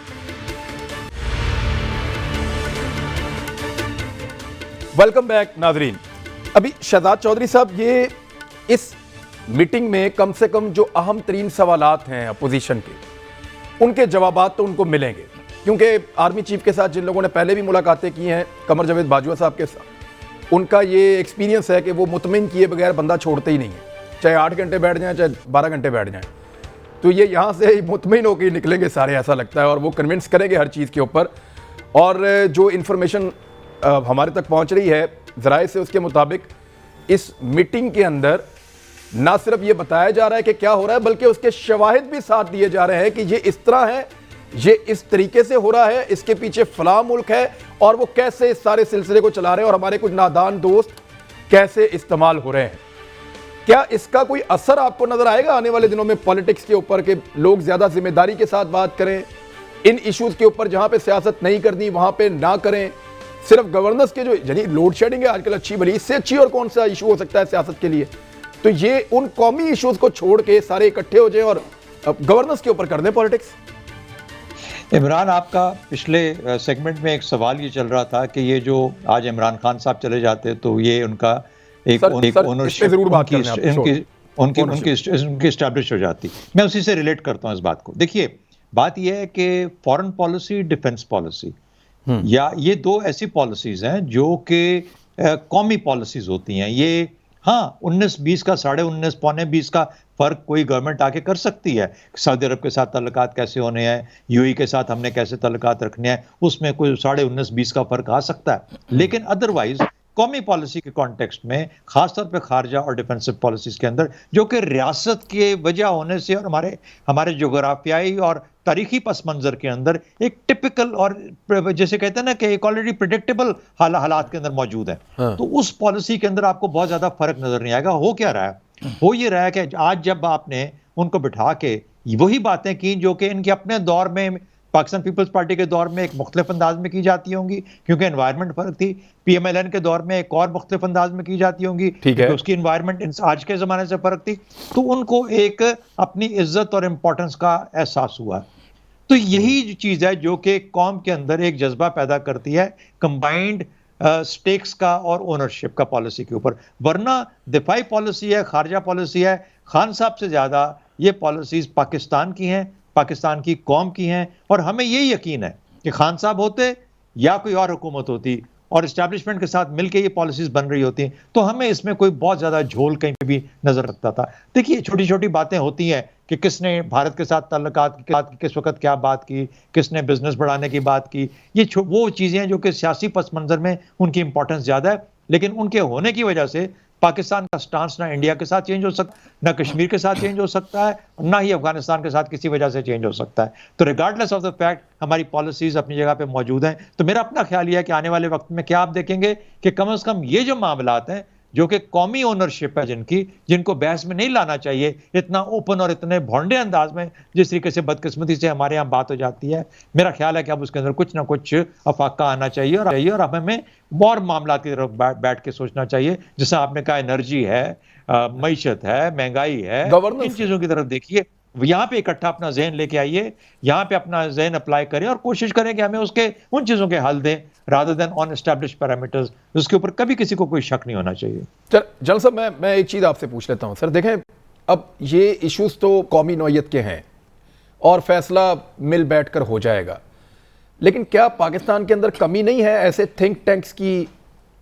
वेलकम बैक नाजरीन। अभी शहजाद चौधरी साहब ये इस मीटिंग में कम से कम जो अहम तरीन सवालात हैं अपोजिशन के, उनके जवाबात तो उनको मिलेंगे क्योंकि आर्मी चीफ के साथ जिन लोगों ने पहले भी मुलाकातें की हैं, कमर जावेद बाजवा साहब के साथ, उनका ये एक्सपीरियंस है कि वो मुतमिन किए बगैर बंदा छोड़ते ही नहीं है, चाहे 8 घंटे बैठ जाएं चाहे 12 घंटे बैठ जाएं। तो ये यहाँ से मुतमिन होकर निकलेंगे सारे, ऐसा लगता है, और वो कन्विंस करेंगे हर चीज़ के ऊपर। और जो इन्फॉर्मेशन हमारे तक पहुँच रही है ज़राए से, उसके मुताबिक इस मीटिंग के अंदर ना सिर्फ ये बताया जा रहा है कि क्या हो रहा है, बल्कि उसके शवाहिद भी साथ दिए जा रहे हैं कि ये इस तरह है, ये इस तरीके से हो रहा है, इसके पीछे फला मुल्क है और वो कैसे इस सारे सिलसिले को चला रहे हैं और हमारे कुछ नादान दोस्त कैसे इस्तेमाल हो रहे हैं। क्या इसका कोई असर आपको नजर आएगा आने वाले दिनों में पॉलिटिक्स के ऊपर कि लोग ज्यादा जिम्मेदारी के साथ बात करें, इन इश्यूज के ऊपर जहां पे सियासत नहीं करनी वहां पे ना करें, सिर्फ गवर्नेंस के जो यानी लोड शेडिंग है आजकल अच्छी भली, इससे अच्छी और कौन सा इशू हो सकता है सियासत के लिए? तो ये उन कौमी इश्यूज को छोड़ के सारे इकट्ठे हो जाए और गवर्नेंस के ऊपर कर दें पॉलिटिक्स। इमरान, आपका पिछले सेगमेंट में एक सवाल ये चल रहा था कि ये जो आज इमरान खान साहब चले जाते तो ये उनका एक ओनरशिप उनकी एस्टैब्लिश हो जाती। मैं उसी से रिलेट करता हूँ इस बात को। देखिए, बात यह है कि फॉरेन पॉलिसी, डिफेंस पॉलिसी, या ये 2 ऐसी पॉलिसीज हैं जो कि कौमी पॉलिसीज होती हैं। ये हाँ 19-20 का 19.5 पौने 20 का फर्क कोई गवर्नमेंट आके कर सकती है। सऊदी अरब के साथ ताल्लुकात कैसे होने हैं, यूएई के साथ हमने कैसे ताल्लुकात रखने हैं, उसमें कोई 19.5-20 का फर्क आ सकता है। लेकिन अदरवाइज कौमी पॉलिसी के कॉन्टेक्स्ट में, खासतौर पे खारजा और डिफेंसिव पॉलिसीज के अंदर, जो कि रियासत के वजह होने से और हमारे जोग्राफियाई और तारीखी पस मंजर के अंदर एक टिपिकल और जैसे कहते हैं ना कि एक ऑलरेडी प्रिडिक्टेबल हालात के अंदर मौजूद है। हाँ। तो उस पॉलिसी के अंदर आपको बहुत ज्यादा फर्क नजर नहीं आएगा। हो क्या रहा है? हो ये रहा है कि आज जब आपने उनको बिठा के वही बातें की जो कि इनके अपने दौर में, पाकिस्तान पीपल्स पार्टी के दौर में एक मुख्तलिफ अंदाज में की जाती होंगी क्योंकि एनवायरनमेंट फर्क थी, PMLN के दौर में एक और मुख्तलिफ अंदाज में की जाती होंगी क्योंकि उसकी एनवायरनमेंट आज के जमाने से फर्क थी, तो उनको एक अपनी इज्जत और इंपॉर्टेंस का एहसास हुआ। तो यही चीज है जो कि कौम के अंदर एक जज्बा पैदा करती है, कंबाइंड स्टेक्स का और ओनरशिप का पॉलिसी के ऊपर। वरना दिफाई पॉलिसी है, खारजा पॉलिसी है, खान साहब से ज़्यादा ये पॉलिसीज़ पाकिस्तान की हैं, पाकिस्तान की कौम की हैं। और हमें ये यकीन है कि खान साहब होते या कोई और हुकूमत होती और इस्टेब्लिशमेंट के साथ मिलकर ये पॉलिसीज बन रही होती तो हमें इसमें कोई बहुत ज़्यादा झोल कहीं पे भी नजर रखता था। देखिए, छोटी छोटी बातें होती हैं कि किसने भारत के साथ ताल्लुकात की किस वक्त क्या बात की, किसने बिजनेस बढ़ाने की बात की। ये वो चीज़ें हैं जो कि सियासी पस मंजर में उनकी इंपॉर्टेंस ज़्यादा है, लेकिन उनके होने की वजह से पाकिस्तान का स्टांस ना इंडिया के साथ चेंज हो सकता, ना कश्मीर के साथ चेंज हो सकता है, ना ही अफगानिस्तान के साथ किसी वजह से चेंज हो सकता है। तो रिगार्डलेस ऑफ द फैक्ट हमारी पॉलिसीज अपनी जगह पे मौजूद हैं। तो मेरा अपना ख्याल यह है कि आने वाले वक्त में क्या आप देखेंगे कि कम से कम ये जो मामलात हैं जो कि कौमी ओनरशिप है जिनको बहस में नहीं लाना चाहिए, इतना ओपन और इतने भोंडे अंदाज में जिस तरीके से बदकिस्मती से हमारे यहाँ बात हो जाती है, मेरा ख्याल है कि अब उसके अंदर कुछ ना कुछ अफाका आना चाहिए और हमें और मामला की तरफ बैठ के सोचना चाहिए। जैसा आपने कहा, एनर्जी है, मईशत है, महंगाई है, इन चीजों की तरफ देखिए। यहाँ पे इकट्ठा अपना जहन लेके आइए, यहाँ पे अपना जहन अप्लाई करें और कोशिश करें कि हमें उसके उन चीजों के हल दें rather than on established parameters, उसके ऊपर कभी किसी को कोई शक नहीं होना चाहिए। जनरल साहब, मैं एक चीज़ आपसे पूछ लेता हूँ सर। देखें, अब ये इश्यूज तो कौमी नौयत के हैं और फैसला मिल बैठ कर हो जाएगा, लेकिन क्या पाकिस्तान के अंदर कमी नहीं है ऐसे थिंक टैंक्स की,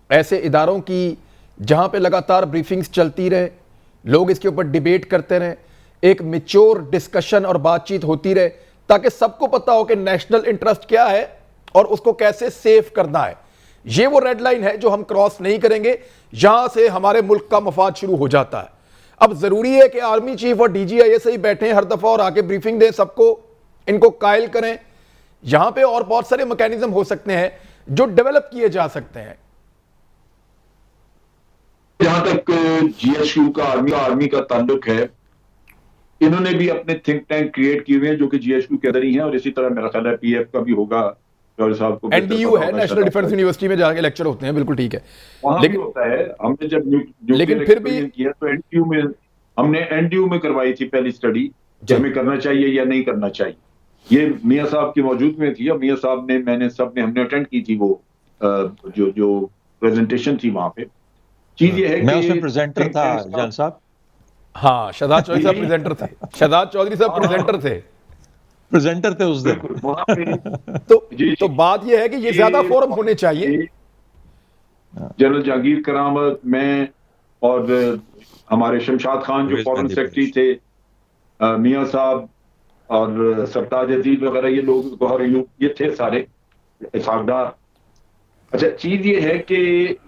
ऐसे इदारों की, जहाँ पे लगातार ब्रीफिंग्स चलती रहे, लोग इसके ऊपर डिबेट करते रहें, एक मैच्योर डिस्कशन और बातचीत होती रहे, ताकि सबको पता हो कि नेशनल इंटरेस्ट क्या है और उसको कैसे सेव करना है। ये वो रेड लाइन है जो हम क्रॉस नहीं करेंगे, यहां से हमारे मुल्क का मफाद शुरू हो जाता है। अब जरूरी है कि आर्मी चीफ और डीजीआईए से ही बैठे हर दफा और आके ब्रीफिंग दें सबको, इनको कायल करें। यहां पे और बहुत सारे मैकेनिज्म हो सकते हैं जो डेवलप किए जा सकते हैं। जहां तक जीएसयू का आर्मी का ताल्लुक है, इन्होंने भी अपने थिंक टैंक क्रिएट किए हुए हैं जो कि जीएसयू के अंदर ही हैं, और इसी तरह मेरा ख्याल है पीएफ का भी होगा। साहब को एनडीयू है, नेशनल डिफेंस यूनिवर्सिटी में जाके लेक्चर होते हैं, बिल्कुल ठीक है, लेकिन होता है। हमने जब लेकिन फिर भी किया तो एनडीयू में करवाई थी पहली स्टडी कि हमें करना चाहिए या नहीं करना चाहिए। ये मियां साहब की मौजूद में थी, और मियां साहब ने, हमने अटेंड की थी वो जो प्रेजेंटेशन थी वहां पे। चीज ये है मैं उसमें प्रेजेंटर था जान साहब। हाँ, शहजाद चौधरी साहब प्रेजेंटर थे। शहजाद चौधरी साहब प्रेजेंटर थे उस दिन। वहां पे तो बात यह है कि ये ज्यादा फोरम होने चाहिए। जनरल जहांगीर करामत, मैं और हमारे शमशाद खान जो फॉरेन सेक्रेटरी थे, मियां साहब और सरताज अजीज वगैरह, ये लोग, गौहर अयूब, ये थे सारे इसाकदार। अच्छा, चीज ये है कि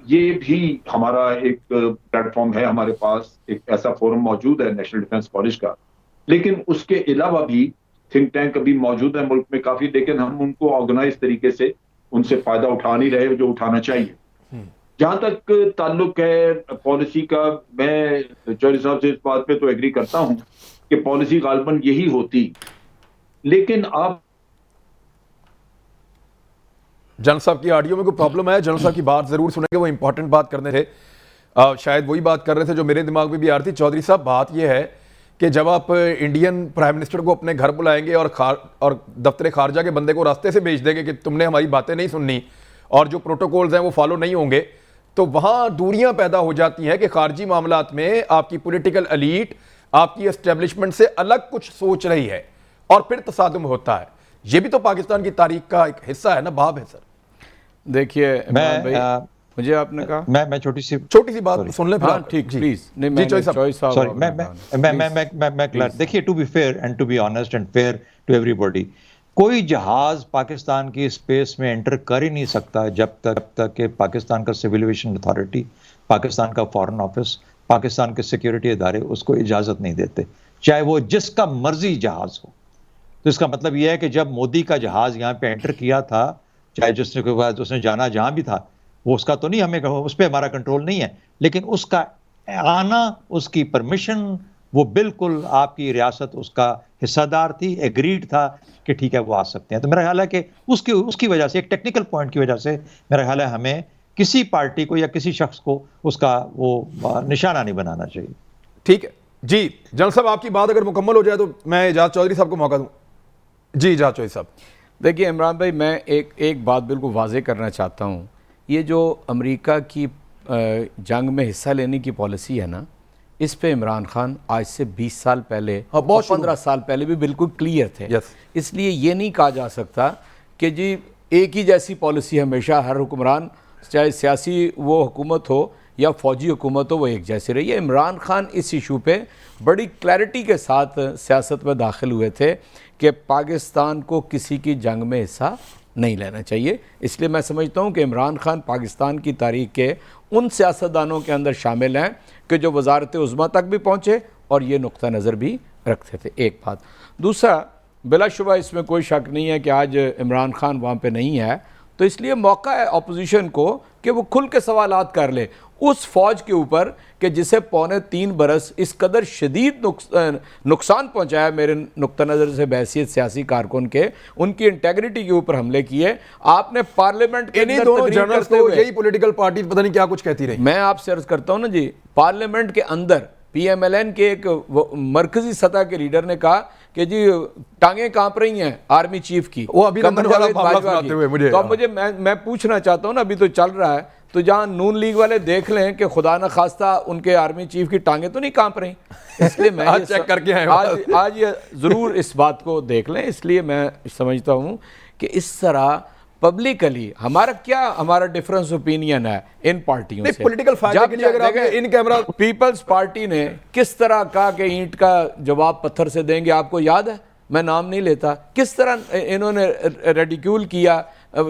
ये भी हमारा एक प्लेटफॉर्म है, हमारे पास एक ऐसा फोरम मौजूद है नेशनल डिफेंस कॉलेज का, लेकिन उसके अलावा भी थिंक टैंक अभी मौजूद है मुल्क में काफी, लेकिन हम उनको ऑर्गेनाइज तरीके से उनसे फायदा उठा नहीं रहे जो उठाना चाहिए। जहां तक ताल्लुक है पॉलिसी का, मैं चौधरी साहब से इस बात पे तो एग्री करता हूं कि पॉलिसी गालबन यही होती, लेकिन आप जनरल साहब की ऑडियो में कोई प्रॉब्लम है? जनरल साहब की बात जरूर सुनेंगे, वो इंपॉर्टेंट बात करने थे, शायद वही बात कर रहे थे जो मेरे दिमाग में भी आ रही थी। चौधरी साहब, बात यह है कि जब आप इंडियन प्राइम मिनिस्टर को अपने घर बुलाएंगे और दफ्तर खारजा के बंदे को रास्ते से भेज देंगे कि तुमने हमारी बातें नहीं सुननी और जो प्रोटोकॉल्स हैं वो फॉलो नहीं होंगे, तो वहाँ दूरियां पैदा हो जाती हैं कि खारजी मामलात में आपकी पॉलिटिकल एलीट आपकी एस्टेब्लिशमेंट से अलग कुछ सोच रही है और फिर तसादुम होता है। ये भी तो पाकिस्तान की तारीख का एक हिस्सा है ना, बाब है सर। देखिए मुझे आपने कहा, मैं छोटी सी बात सुन लें। हाँ, ठीक, प्लीज। देखिए, to be fair and to be honest and fair to everybody, कोई जहाज पाकिस्तान की स्पेस में एंटर कर ही नहीं सकता जब तक कि पाकिस्तान का सिविल एविएशन अथॉरिटी, पाकिस्तान का फॉरेन ऑफिस, पाकिस्तान के सिक्योरिटी इदारे उसको इजाजत नहीं देते, चाहे वो जिसका मर्जी जहाज हो। तो इसका मतलब यह है कि जब मोदी का जहाज यहाँ पे एंटर किया था, चाहे उसने जाना जहां भी था, वो उसका तो नहीं, हमें उस पर हमारा कंट्रोल नहीं है, लेकिन उसका आना, उसकी परमिशन, वो बिल्कुल आपकी रियासत उसका हिस्सादार थी, एग्रीड था कि ठीक है वो आ सकते हैं। तो मेरा ख्याल है कि उसकी वजह से, एक टेक्निकल पॉइंट की वजह से, मेरा ख्याल है हमें किसी पार्टी को या किसी शख्स को उसका वो निशाना नहीं बनाना चाहिए। ठीक है जी। जनरल साहब, आपकी बात अगर मुकम्मल हो जाए तो मैं एजाज चौधरी साहब को मौका दूं। जी एजाज चौधरी साहब। देखिए इमरान भाई, मैं एक बात बिल्कुल वाजे करना चाहता हूँ ये जो अमेरिका की जंग में हिस्सा लेने की पॉलिसी है ना, इस पे इमरान खान आज से 20 साल पहले हाँ, बहुत 15 साल पहले भी बिल्कुल क्लियर थे। Yes. इसलिए ये नहीं कहा जा सकता कि जी एक ही जैसी पॉलिसी हमेशा हर हुक्मरान, चाहे सियासी वो हुकूमत हो या फौजी हुकूमत हो, वो एक जैसी रही है। इमरान खान इस इशू पे बड़ी क्लैरिटी के साथ सियासत में दाखिल हुए थे कि पाकिस्तान को किसी की जंग में हिस्सा नहीं लेना चाहिए। इसलिए मैं समझता हूँ कि इमरान खान पाकिस्तान की तारीख के उन सियासतदानों के अंदर शामिल हैं कि जो वजारत उज़्मा तक भी पहुँचे और ये नुक्ता नज़र भी रखते थे। एक बात। दूसरा, बिलाशुबा इसमें कोई शक नहीं है कि आज इमरान खान वहाँ पे नहीं है, तो इसलिए मौका है अपोजिशन को कि वो खुल के सवालात कर ले उस फ़ौज के ऊपर कि जिसे 3.25 बरस इस कदर शदीद नुकसान पहुँचाया मेरे नुक्ता नज़र से बहैसियत सियासी कारकुन के, उनकी इंटेग्रिटी के ऊपर हमले किए। आपने पार्लियामेंट के इन्हीं अंदर दोनों तकरीर जनरल्स करते को हुए, यही पॉलिटिकल पार्टी पता नहीं क्या कुछ कहती रही। मैं आपसे अर्ज करता हूँ ना जी, पार्लियामेंट के अंदर PMLN के एक मरकजी सतह के लीडर ने कहा कि जी टांगें कांप रही हैं आर्मी चीफ की, वो अभिनंदन वाला मामला बाजवा सुनाते की। हुए मुझे, तो अब मुझे मैं पूछना चाहता हूँ ना, अभी तो चल रहा है, तो जहाँ नून लीग वाले देख लें कि खुदा न खास्ता उनके आर्मी चीफ की टांगें तो नहीं कांप रही। इसलिए मैं आज चेक करके आए आज ये ज़रूर इस बात को देख लें। इसलिए मैं समझता हूँ कि इस तरह पब्लिकली हमारा डिफरेंस ओपिनियन है इन पार्टियों से। पॉलिटिकल फायदे के लिए अगर आपने इन कैमरा पीपल्स पार्टी ने किस तरह कहा कि ईंट का जवाब पत्थर से देंगे, आपको याद है, मैं नाम नहीं लेता, किस तरह इन्होंने रेडिक्यूल किया,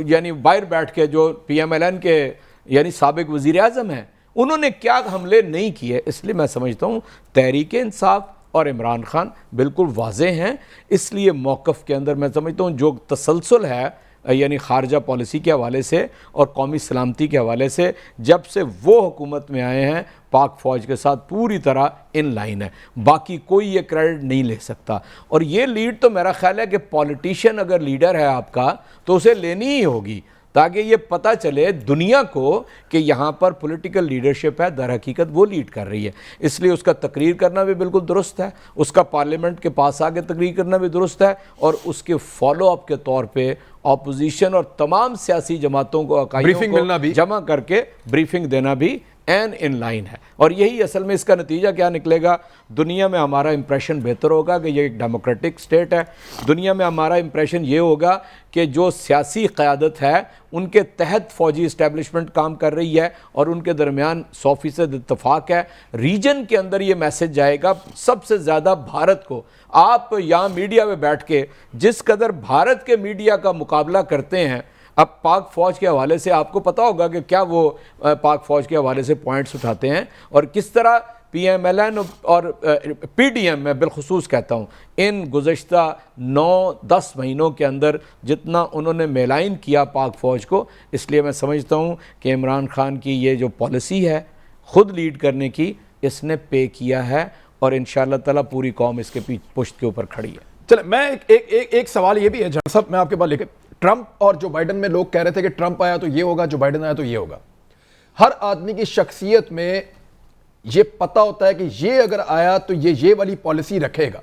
यानी बाहर बैठ के जो PMLN के यानी साबिक वजीर आज़म हैं, उन्होंने क्या हमले नहीं किए। इसलिए मैं समझता हूँ तहरीक इंसाफ और इमरान खान बिल्कुल वाज़े हैं। इसलिए मौक़िफ़ के अंदर मैं समझता हूँ जो तसलसल है यानी खारजा पॉलिसी के हवाले से और कौमी सलामती के हवाले से, जब से वो हुकूमत में आए हैं पाक फ़ौज के साथ पूरी तरह इन लाइन है। बाकी कोई ये क्रेडिट नहीं ले सकता। और ये लीड तो मेरा ख्याल है कि पॉलिटिशियन अगर लीडर है आपका तो उसे लेनी ही होगी, ताकि ये पता चले दुनिया को कि यहाँ पर पॉलिटिकल लीडरशिप है, दर हकीकत वो लीड कर रही है। इसलिए उसका तकरीर करना भी बिल्कुल दुरुस्त है, उसका पार्लियामेंट के पास आके तकरीर करना भी दुरुस्त है, और उसके फॉलो अप के तौर पे अपोजिशन और तमाम सियासी जमातों को ब्रीफिंग मिलना भी, जमा करके ब्रीफिंग देना भी एन इन लाइन है। और यही असल में इसका नतीजा क्या निकलेगा, दुनिया में हमारा इंप्रेशन बेहतर होगा कि ये एक डेमोक्रेटिक स्टेट है। दुनिया में हमारा इंप्रेशन ये होगा कि जो सियासी क़यादत है उनके तहत फ़ौजी इस्टेब्लिशमेंट काम कर रही है और उनके दरमियान 100% इत्तफाक है। रीजन के अंदर ये मैसेज जाएगा सबसे ज़्यादा भारत को। आप यहाँ मीडिया में बैठ के जिस कदर भारत के मीडिया का मुकाबला करते हैं, अब पाक फ़ौज के हवाले से आपको पता होगा कि क्या वो पाक फ़ौज के हवाले से पॉइंट्स उठाते हैं और किस तरह PMLN और PDM में बिलखुसूस कहता हूँ, इन गुज़श्ता 9-10 महीनों के अंदर जितना उन्होंने मेलाइन किया पाक फ़ौज को। इसलिए मैं समझता हूँ कि इमरान खान की ये जो पॉलिसी है ख़ुद लीड करने की, इसने पे किया है और इंशाअल्लाह ताला पूरी कौम इसके पुश्त के ऊपर खड़ी है। चले, मैं एक सवाल ये भी है जहाँ साहब मैं आपके पास लेकर, ट्रंप और जो बाइडन में लोग कह रहे थे कि ट्रंप आया तो ये होगा, जो बाइडन आया तो ये होगा। हर आदमी की शख्सियत में ये पता होता है कि ये अगर आया तो ये वाली पॉलिसी रखेगा,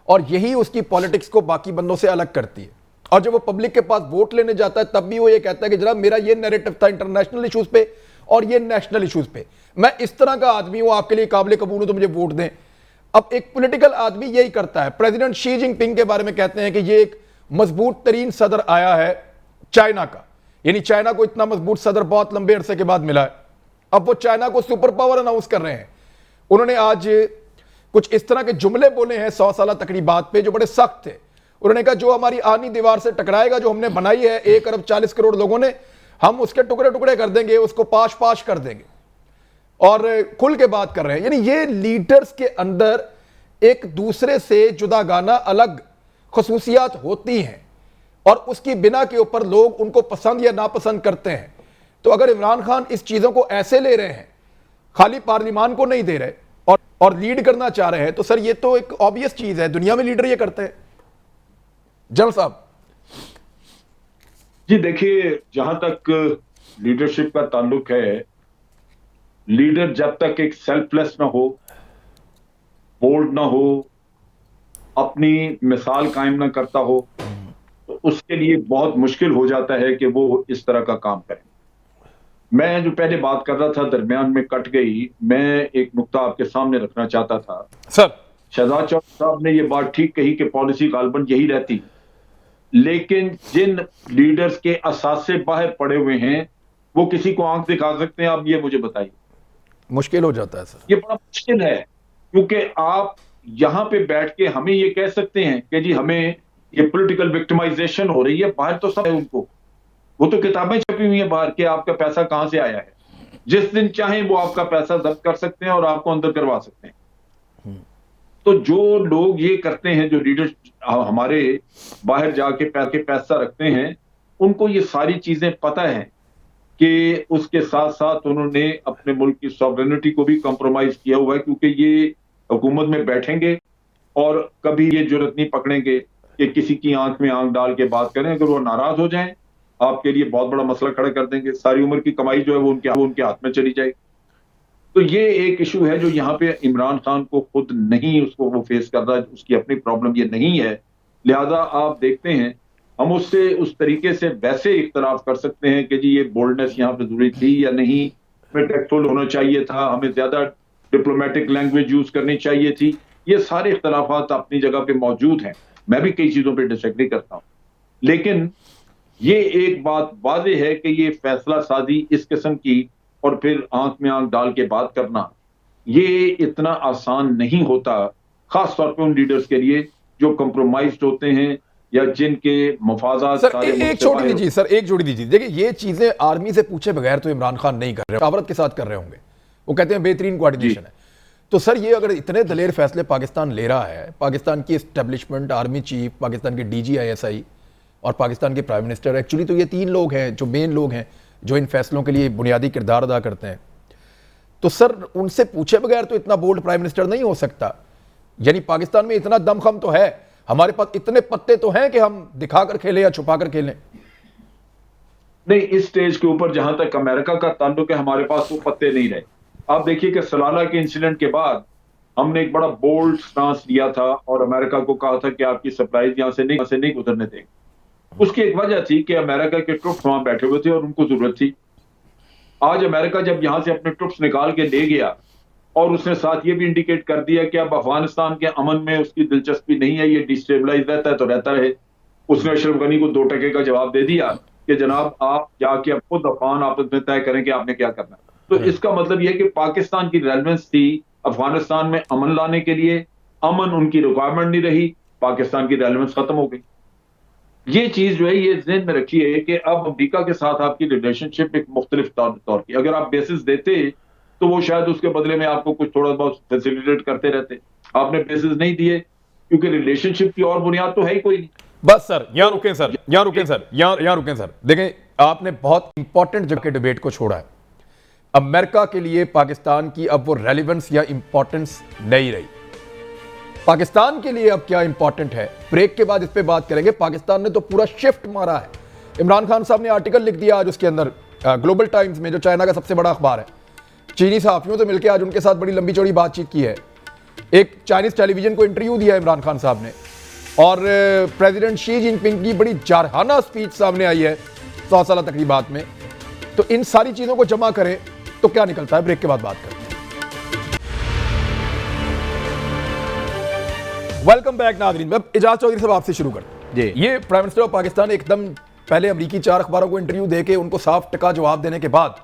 और यही उसकी पॉलिटिक्स को बाकी बंदों से अलग करती है। और जब वो पब्लिक के पास वोट लेने जाता है तब भी वो ये कहता है कि जनाब मेरा ये नैरेटिव था इंटरनेशनल इश्यूज पे और ये नेशनल इश्यूज पे, मैं इस तरह का आदमी हूं, आपके लिए काबिल कबूल हूं तो मुझे वोट दें। अब एक पॉलिटिकल आदमी यही करता है। प्रेसिडेंट शी जिनपिंग के बारे में कहते हैं कि ये एक मजबूत तरीन सदर आया है चाइना का, यानी चाइना को इतना मजबूत सदर बहुत लंबे अरसे के बाद मिला है। अब वो चाइना को सुपर पावर अनाउंस कर रहे हैं। उन्होंने आज कुछ इस तरह के जुमले बोले हैं 100 साल तकरीबात पे जो बड़े सख्त थे। उन्होंने कहा जो हमारी आनी दीवार से टकराएगा, जो हमने बनाई है 1 अरब 40 करोड़ लोगों ने, हम उसके टुकड़े टुकड़े कर देंगे, उसको पाश पाश कर देंगे। और खुल के बात कर रहे हैं। यानी ये लीडर्स के अंदर एक दूसरे से जुदागाना अलग खसूसियात होती हैं और उसकी बिना के ऊपर लोग उनको पसंद या नापसंद करते हैं। तो अगर इमरान खान इस चीजों को ऐसे ले रहे हैं, खाली पार्लियामान को नहीं दे रहे और लीड करना चाह रहे हैं, तो सर ये तो एक ऑब्वियस चीज है, दुनिया में लीडर ये करते हैं। जनरल साहब जी देखिए, जहां तक लीडरशिप का ताल्लुक है, लीडर जब तक एक सेल्फलेस ना हो, बोल्ड ना हो, अपनी मिसाल कायम ना करता हो, तो उसके लिए बहुत मुश्किल हो जाता है कि वो इस तरह का काम करें। मैं जो पहले बात कर रहा था दरमियान में कट गई, मैं एक नुक्ता आपके सामने रखना चाहता था। सर शहजाद चौधरी साहब ने ये बात ठीक कही कि पॉलिसी गालबन यही रहती, लेकिन जिन लीडर्स के असासे बाहर पड़े हुए हैं वो किसी को आंख दिखा सकते हैं? आप ये मुझे बताइए। मुश्किल हो जाता है सर। ये बड़ा मुश्किल है, क्योंकि आप यहां पे बैठ के हमें ये कह सकते हैं कि जी हमें ये पॉलिटिकल विक्टिमाइजेशन हो रही है, बाहर तो सब है उनको, वो तो किताबें छपी हुई हैं बाहर कि आपका पैसा कहां से आया है। जिस दिन चाहें वो आपका पैसा जब्त कर सकते हैं और आपको अंदर करवा सकते हैं। तो जो लोग ये करते हैं, जो लीडर हमारे बाहर जाके पैसा रखते हैं, उनको ये सारी चीजें पता है कि उसके साथ साथ उन्होंने अपने मुल्क की सॉवरेनिटी को भी कॉम्प्रोमाइज किया हुआ है, क्योंकि ये हुकूमत में बैठेंगे और कभी ये जुर्रत नहीं पकड़ेंगे कि किसी की आंख में आंख डाल के बात करें। अगर वो नाराज हो जाएं, आपके लिए बहुत बड़ा मसला खड़ा कर देंगे। सारी उम्र की कमाई जो है वो उनके हाथ में चली जाएगी। तो ये एक इशू है जो यहाँ पे इमरान खान को खुद नहीं उसको वो फेस कर रहा है, उसकी अपनी प्रॉब्लम ये नहीं है। लिहाजा आप देखते हैं, हम उससे उस तरीके से वैसे इख्तलाफ कर सकते हैं कि जी ये बोल्डनेस यहाँ पे जरूरी थी या नहीं, हमें टेक्टफुल होना चाहिए था, हमें ज्यादा डिप्लोमेटिक लैंग्वेज यूज करनी चाहिए थी। ये सारे इख्तलाफात अपनी जगह पे मौजूद हैं, मैं भी कई चीजों पे डिसएग्री करता हूँ, लेकिन ये एक बात वाज़ेह है कि ये फैसला साजी इस किस्म की और फिर आंख में आंख डाल के बात करना, ये इतना आसान नहीं होता, खास तौर पे उन लीडर्स के लिए जो कंप्रोमाइज्ड होते हैं या जिनके मफादात सर सारे एक मुल्क से छोड़ बाहर दीजिए, सर एक जोड़ी दीजिए। देखिए ये चीजें आर्मी से पूछे बगैर तो इमरान खान नहीं कर रहे, कावरत के साथ कर रहे होंगे। वो कहते हैं बेहतरीन कोऑर्डिनेशन है। तो सर ये अगर इतने दलेर फैसले पाकिस्तान ले रहा है, पाकिस्तान की एस्टेब्लिशमेंट, आर्मी चीफ, पाकिस्तान के डीजी ISI और पाकिस्तान के प्राइम मिनिस्टर, एक्चुअली तो ये तीन लोग हैं जो मेन लोग हैं जो इन फैसलों के लिए बुनियादी किरदार अदा करते हैं। तो सर उनसे पूछे बगैर तो इतना बोल्ड प्राइम मिनिस्टर नहीं हो सकता। यानी पाकिस्तान में इतना दमखम तो है, हमारे पास इतने पत्ते तो हैं कि हम दिखा कर खेलें या छुपा कर खेलें। नहीं, इस स्टेज के ऊपर जहां तक अमेरिका का ताल्लुक है, हमारे पास वो पत्ते नहीं रहे। आप देखिए कि सलाला के इंसिडेंट के बाद हमने एक बड़ा बोल्ड स्टांस लिया था और अमेरिका को कहा था कि आपकी सप्लाईज यहां से नहीं गुजरने देंगे। उसकी एक वजह थी कि अमेरिका के ट्रुप्स वहां बैठे हुए थे और उनको जरूरत थी। आज अमेरिका जब यहां से अपने ट्रुप्स निकाल के ले गया और उसने साथ ये भी इंडिकेट कर दिया कि अब अफगानिस्तान के अमन में उसकी दिलचस्पी नहीं है, ये डिस्टेबलाइज रहता है तो रहता रहे। उसने अशरफ गनी को 2 टके का जवाब दे दिया कि जनाब आप जाके अब खुद अफगान आपस में तय करें कि आपने क्या करना है। तो इसका मतलब यह है कि पाकिस्तान की रेलेवेंस थी अफगानिस्तान में अमन लाने के लिए, अमन उनकी रिक्वायरमेंट नहीं रही, पाकिस्तान की रेलेवेंस खत्म हो गई। ये चीज जो है ये ज़हन में रखिए कि अब अमेरिका के साथ आपकी रिलेशनशिप एक मुख्तलिफ तौर की, अगर आप बेसिस देते तो वो शायद उसके बदले में आपको कुछ थोड़ा बहुत फैसिलिटेट करते रहते। आपने बेसिस नहीं दिए क्योंकि रिलेशनशिप की और बुनियाद तो है ही कोई नहीं। बस सर यहाँ रुकें सर, यहाँ रुकें सर, यहाँ रुकें सर। देखें आपने बहुत इंपॉर्टेंट जगह के डिबेट को छोड़ा है। अमेरिका के लिए पाकिस्तान की अब वो रेलिवेंस या इंपॉर्टेंस नहीं रही। पाकिस्तान के लिए अब क्या इंपॉर्टेंट है, ब्रेक के बाद इस पे बात करेंगे। पाकिस्तान ने तो पूरा शिफ्ट मारा है। इमरान खान साहब ने आर्टिकल लिख दिया आज उसके अंदर, ग्लोबल टाइम्स में, जो चाइना का सबसे बड़ा अखबार है। चीनी सहाफियों से मिलकर आज उनके साथ बड़ी लंबी चौड़ी बातचीत की है। एक चाइनीज टेलीविजन को इंटरव्यू दिया इमरान खान साहब ने, और प्रेसिडेंट शी जिनपिंग की बड़ी जारहाना स्पीच सामने आई है 100 साल तकरीबात में। तो इन सारी चीजों को जमा करें तो क्या निकलता है, ब्रेक के बाद बात करते हैं। वेलकम बैक नाज़रीन, मैं इजाज चौधरी साहब आपसे शुरू करता जी। ये प्राइम मिनिस्टर ऑफ पाकिस्तान एकदम पहले अमरीकी 4 अखबारों को इंटरव्यू देके उनको साफ टका जवाब देने के बाद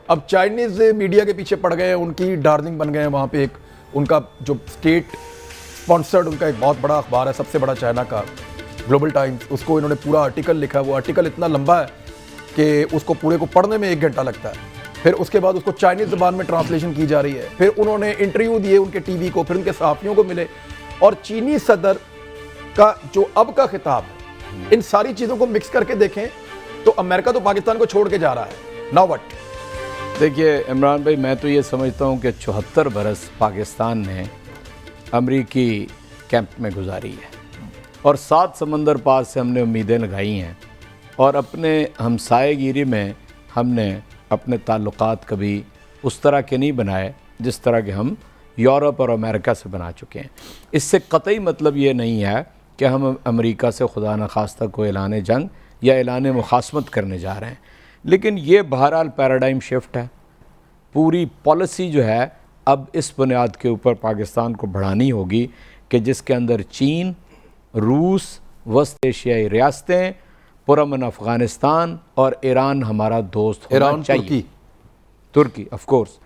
अब चाइनीज मीडिया के पीछे पड़ गए हैं, उनकी डार्लिंग बन गए हैं। वहाँ पे एक उनका जो स्टेट स्पॉन्सर्ड उनका एक बहुत बड़ा अखबार है, सबसे बड़ा चाइना का, ग्लोबल टाइम्स, उसको इन्होंने पूरा आर्टिकल लिखा। वो आर्टिकल इतना लंबा है कि उसको पूरे को पढ़ने में 1 घंटा लगता है। फिर उसके बाद उसको चाइनीज ज़बान में ट्रांसलेशन की जा रही है। फिर उन्होंने इंटरव्यू दिए उनके टीवी को, फिर उनके सहाफ़ियों को मिले, और चीनी सदर का जो अब का खिताब है, इन सारी चीज़ों को मिक्स करके देखें तो अमेरिका तो पाकिस्तान को छोड़ के जा रहा है। Now what? देखिए इमरान भाई, मैं तो ये समझता हूँ कि 74 बरस पाकिस्तान ने अमरीकी कैंप में गुजारी है और 7 समंदर पार से हमने उम्मीदें लगाई हैं, और अपने हमसायगिरी में हमने अपने ताल्लुकात कभी उस तरह के नहीं बनाए जिस तरह के हम यूरोप और अमेरिका से बना चुके हैं। इससे कतई मतलब ये नहीं है कि हम अमेरिका से खुदा न खास्ता को ऐलान जंग या ऐलान मुखासमत करने जा रहे हैं, लेकिन ये बहरहाल पैराडाइम शिफ्ट है। पूरी पॉलिसी जो है अब इस बुनियाद के ऊपर पाकिस्तान को बढ़ानी होगी कि जिसके अंदर चीन, रूस, वस्त एशियाई रियासतें, पुरअमन अफ़गानिस्तान और ईरान हमारा दोस्त होना चाहिए। तुर्की ऑफ कोर्स।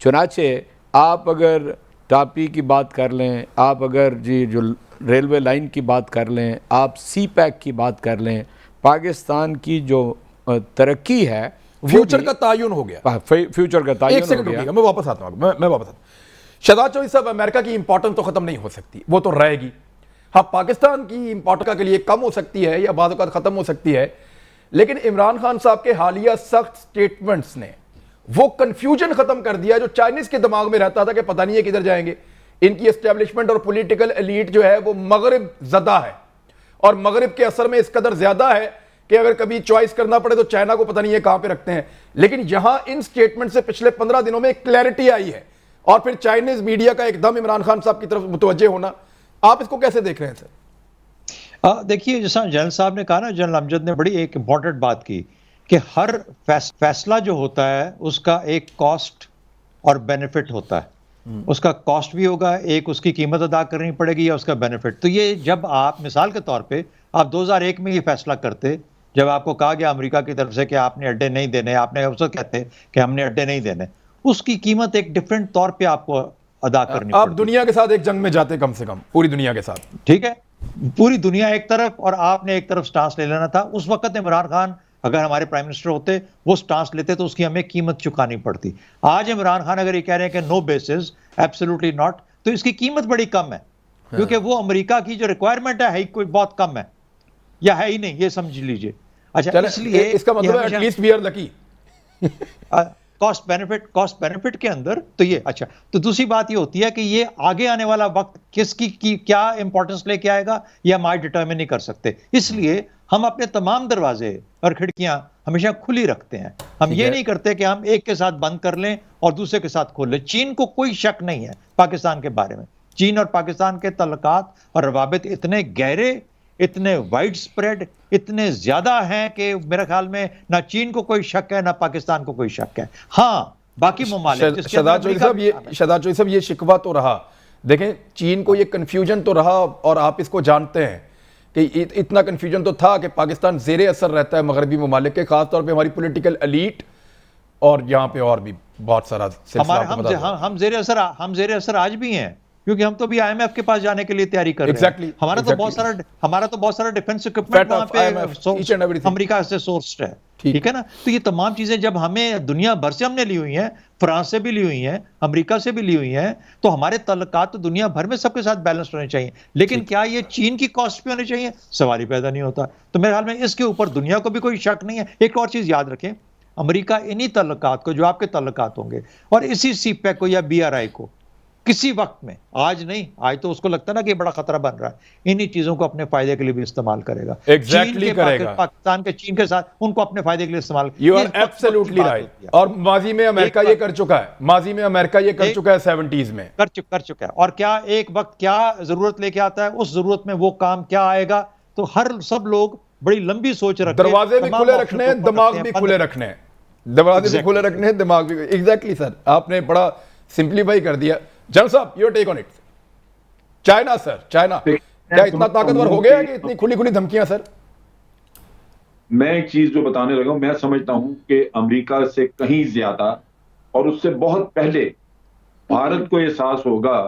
चुनाचे आप अगर टापी की बात कर लें, आप अगर जी जो रेलवे लाइन की बात कर लें, आप सी पैक की बात कर लें, पाकिस्तान की जो तरक्की है फ्यूचर का तायुन हो गया। फ्यूचर का तायुन एक सेकंड रुकिएगा, मैं वापस आता हूँ। मैं वापस आता हूँ। शहजाद चौधरी साहब, अमेरिका की इंपॉर्टेंस तो खत्म नहीं हो सकती, वो तो रहेगी। हाँ, पाकिस्तान की इंपॉर्टेंस के लिए कम हो सकती है या बाद वक़्त खत्म हो सकती है, लेकिन इमरान खान साहब के हालिया सख्त स्टेटमेंट्स ने वो कंफ्यूजन खत्म कर दिया जो चाइनीज के दिमाग में रहता था कि पता नहीं है किधर जाएंगे। इनकी एस्टेब्लिशमेंट और पॉलिटिकल एलीट जो है वो मगरिब ज़दा है, और मगरिब के असर में इस कदर ज्यादा है कि अगर कभी चॉइस करना पड़े तो चाइना को पता नहीं है कहां पे रखते हैं। लेकिन यहां इन स्टेटमेंट से पिछले 15 दिनों में क्लैरिटी आई है, और फिर चाइनीज मीडिया का एकदम इमरान खान साहब की तरफ मुतवज्जे होना, आप इसको कैसे देख रहे हैं सर? देखिए, जैसा जनरल साहब ने कहा ना, जनरल अमजद ने बड़ी एक इंपॉर्टेंट बात की कि हर फैसला जो होता है उसका एक कॉस्ट और बेनिफिट होता है। उसका कॉस्ट भी होगा, एक उसकी कीमत अदा करनी पड़ेगी, या उसका बेनिफिट। तो ये जब आप मिसाल के तौर पे आप 2001 में ये फैसला करते, जब आपको कहा गया अमेरिका की तरफ से कि आपने अड्डे नहीं देने, आपने उसको कहते कि हमने अड्डे नहीं देने, उसकी कीमत एक डिफरेंट तौर पे आपको अदा करनी आप पड़ती। दुनिया के साथ एक जंग में जाते, कम से कम पूरी दुनिया के साथ, ठीक है, पूरी दुनिया एक तरफ और आपने एक तरफ स्टांस ले लेना था। उस वक्त इमरान खान अगर हमारे प्राइम मिनिस्टर होते, वो स्टांस लेते, तो उसकी हमें कीमत चुकानी पड़ती। आज इमरान खान अगर ये कह रहे हैं कि नो बेसिस, एब्सोल्युटली नॉट, तो इसकी कीमत बड़ी कम है, क्योंकि वो अमेरिका की जो रिक्वायरमेंट है कोई बहुत कम है, या है ही नहीं, ये समझ लीजिए। अच्छा, इसलिए इसका मतलब है at least we are lucky. Cost benefit के अंदर तो ये अच्छा। तो दूसरी बात ये होती है कि ये आगे आने वाला वक्त किसकी क्या इंपॉर्टेंस लेके आएगा, ये हम आज डिटरमिन नहीं कर सकते। इसलिए हम अपने तमाम दरवाजे और खिड़कियां हमेशा खुली रखते हैं। हम ये नहीं करते कि हम एक के साथ बंद कर लें और दूसरे के साथ खोल लें। चीन को कोई शक नहीं है पाकिस्तान के बारे में। चीन और पाकिस्तान के तल्लुकात और रवाबित इतने गहरे, इतने वाइड स्प्रेड, इतने ज्यादा हैं कि मेरे ख्याल में ना चीन को कोई शक है, ना पाकिस्तान को कोई शक है। हाँ, बाकी ममालिक, शहजाद चौधरी साहब, ये शिकवा तो रहा, देखें चीन को ये कंफ्यूजन तो रहा, और आप इसको जानते हैं कि इतना कंफ्यूजन तो था कि पाकिस्तान जेरे असर रहता है मगरबी ममालिक के, खासतौर पे हमारी पॉलिटिकल एलीट, और यहाँ पे और भी बहुत सारा हम जेरे असर आज भी हैं, क्योंकि हम तो भी IMF के पास जाने के लिए तैयारी कर रहे हैं। हमारा तो बहुत सारा डिफेंस इक्विपमेंट वहां पे अमेरिका से सोर्स्ड है, ठीक है ना। तो ये तमाम चीजें जब हमें दुनिया भर से हमने ली हुई हैं, फ्रांस से भी ली हुई हैं, अमेरिका से भी ली हुई हैं, तो हमारे तल्लुकात तो दुनिया भर में सबके साथ बैलेंस होने चाहिए। लेकिन क्या ये चीन की कॉस्ट पे होने चाहिए? सवाल ही पैदा नहीं होता। तो मेरे ख्याल में इसके ऊपर दुनिया को भी कोई शक नहीं है। एक और चीज याद रखें, अमेरिका इन्हीं तल्लुकात को, जो आपके तल्लुकात होंगे, और इसी CPEC को या BRI को किसी वक्त में, आज नहीं, आज तो उसको लगता है ना कि बड़ा खतरा बन रहा है, इन्हीं चीजों को अपने फायदे के लिए भी इस्तेमाल करेगा। एग्जैक्टली करेगा। पाकिस्तान के चीन के साथ उनको अपने फायदे के लिए इस्तेमाल। You are absolutely right. और माजी में अमेरिका ये कर चुका है, माजी में अमेरिका ये कर चुका है, 70s में कर चुका है। और क्या एक वक्त क्या जरूरत लेके आता है, उस जरूरत में वो काम क्या आएगा, तो सब लोग बड़ी लंबी सोच रखते हैं। दरवाजे भी खुले रखने हैं, दिमाग भी खुले रखने हैं, दरवाजे भी खुले रखने हैं, दिमाग भी। एग्जैक्टली सर, आपने बड़ा सिंप्लीफाई कर दिया। जनरल साहब, your take on it. China sir, China क्या इतना ताकतवर हो गया कि इतनी खुली खुली धमकियां? सर, मैं एक चीज जो बताने लगा हूं, मैं समझता हूं कि अमेरिका से कहीं ज्यादा और उससे बहुत पहले भारत को एहसास होगा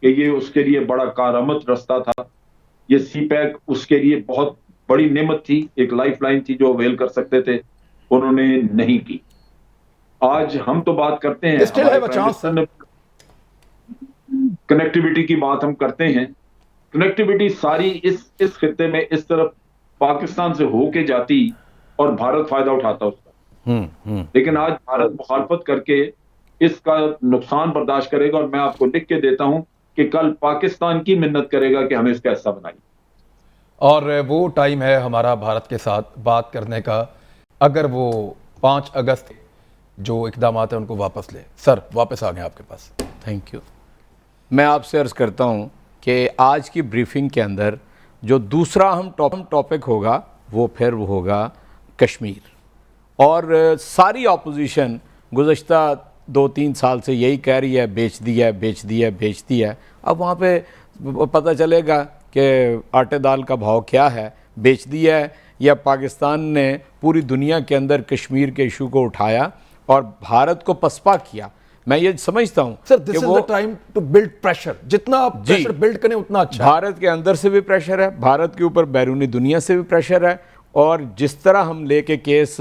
कि ये उसके लिए बड़ा कारामद रास्ता था। ये CPEC उसके लिए बहुत बड़ी नेमत थी, एक लाइफलाइन थी जो अवेल कर सकते थे, उन्होंने नहीं की। आज हम तो बात करते हैं, कनेक्टिविटी की बात हम करते हैं, कनेक्टिविटी सारी इस खित्ते में इस तरफ पाकिस्तान से होके जाती और भारत फायदा उठाता उसका। लेकिन आज भारत मुखालफत करके इसका नुकसान बर्दाश्त करेगा, और मैं आपको लिख के देता हूं कि कल पाकिस्तान की मिन्नत करेगा कि हमें इसका हिस्सा बनाइए। और वो टाइम है हमारा भारत के साथ बात करने का, अगर वो 5 अगस्त जो इकदाम है उनको वापस ले। सर, वापस आ गए आपके पास। Thank you. मैं आपसे अर्ज़ करता हूँ कि आज की ब्रीफिंग के अंदर जो दूसरा हम टॉपिक होगा वो फिर वो होगा कश्मीर, और सारी अपोजिशन गुज़श्ता 2-3 साल से यही कह रही है बेच दी है, बेच दी है, बेच दी है। अब वहाँ पे पता चलेगा कि आटे दाल का भाव क्या है, बेच दिया है या पाकिस्तान ने पूरी दुनिया के अंदर कश्मीर के इशू को उठाया और भारत को पसपा किया। मैं ये समझता हूँ sir this is the time to build pressure, जितना आप प्रेशर बिल्ड करें उतना अच्छा। भारत के अंदर से भी प्रेशर है, भारत के ऊपर बैरूनी दुनिया से भी प्रेशर है, और जिस तरह हम लेके केस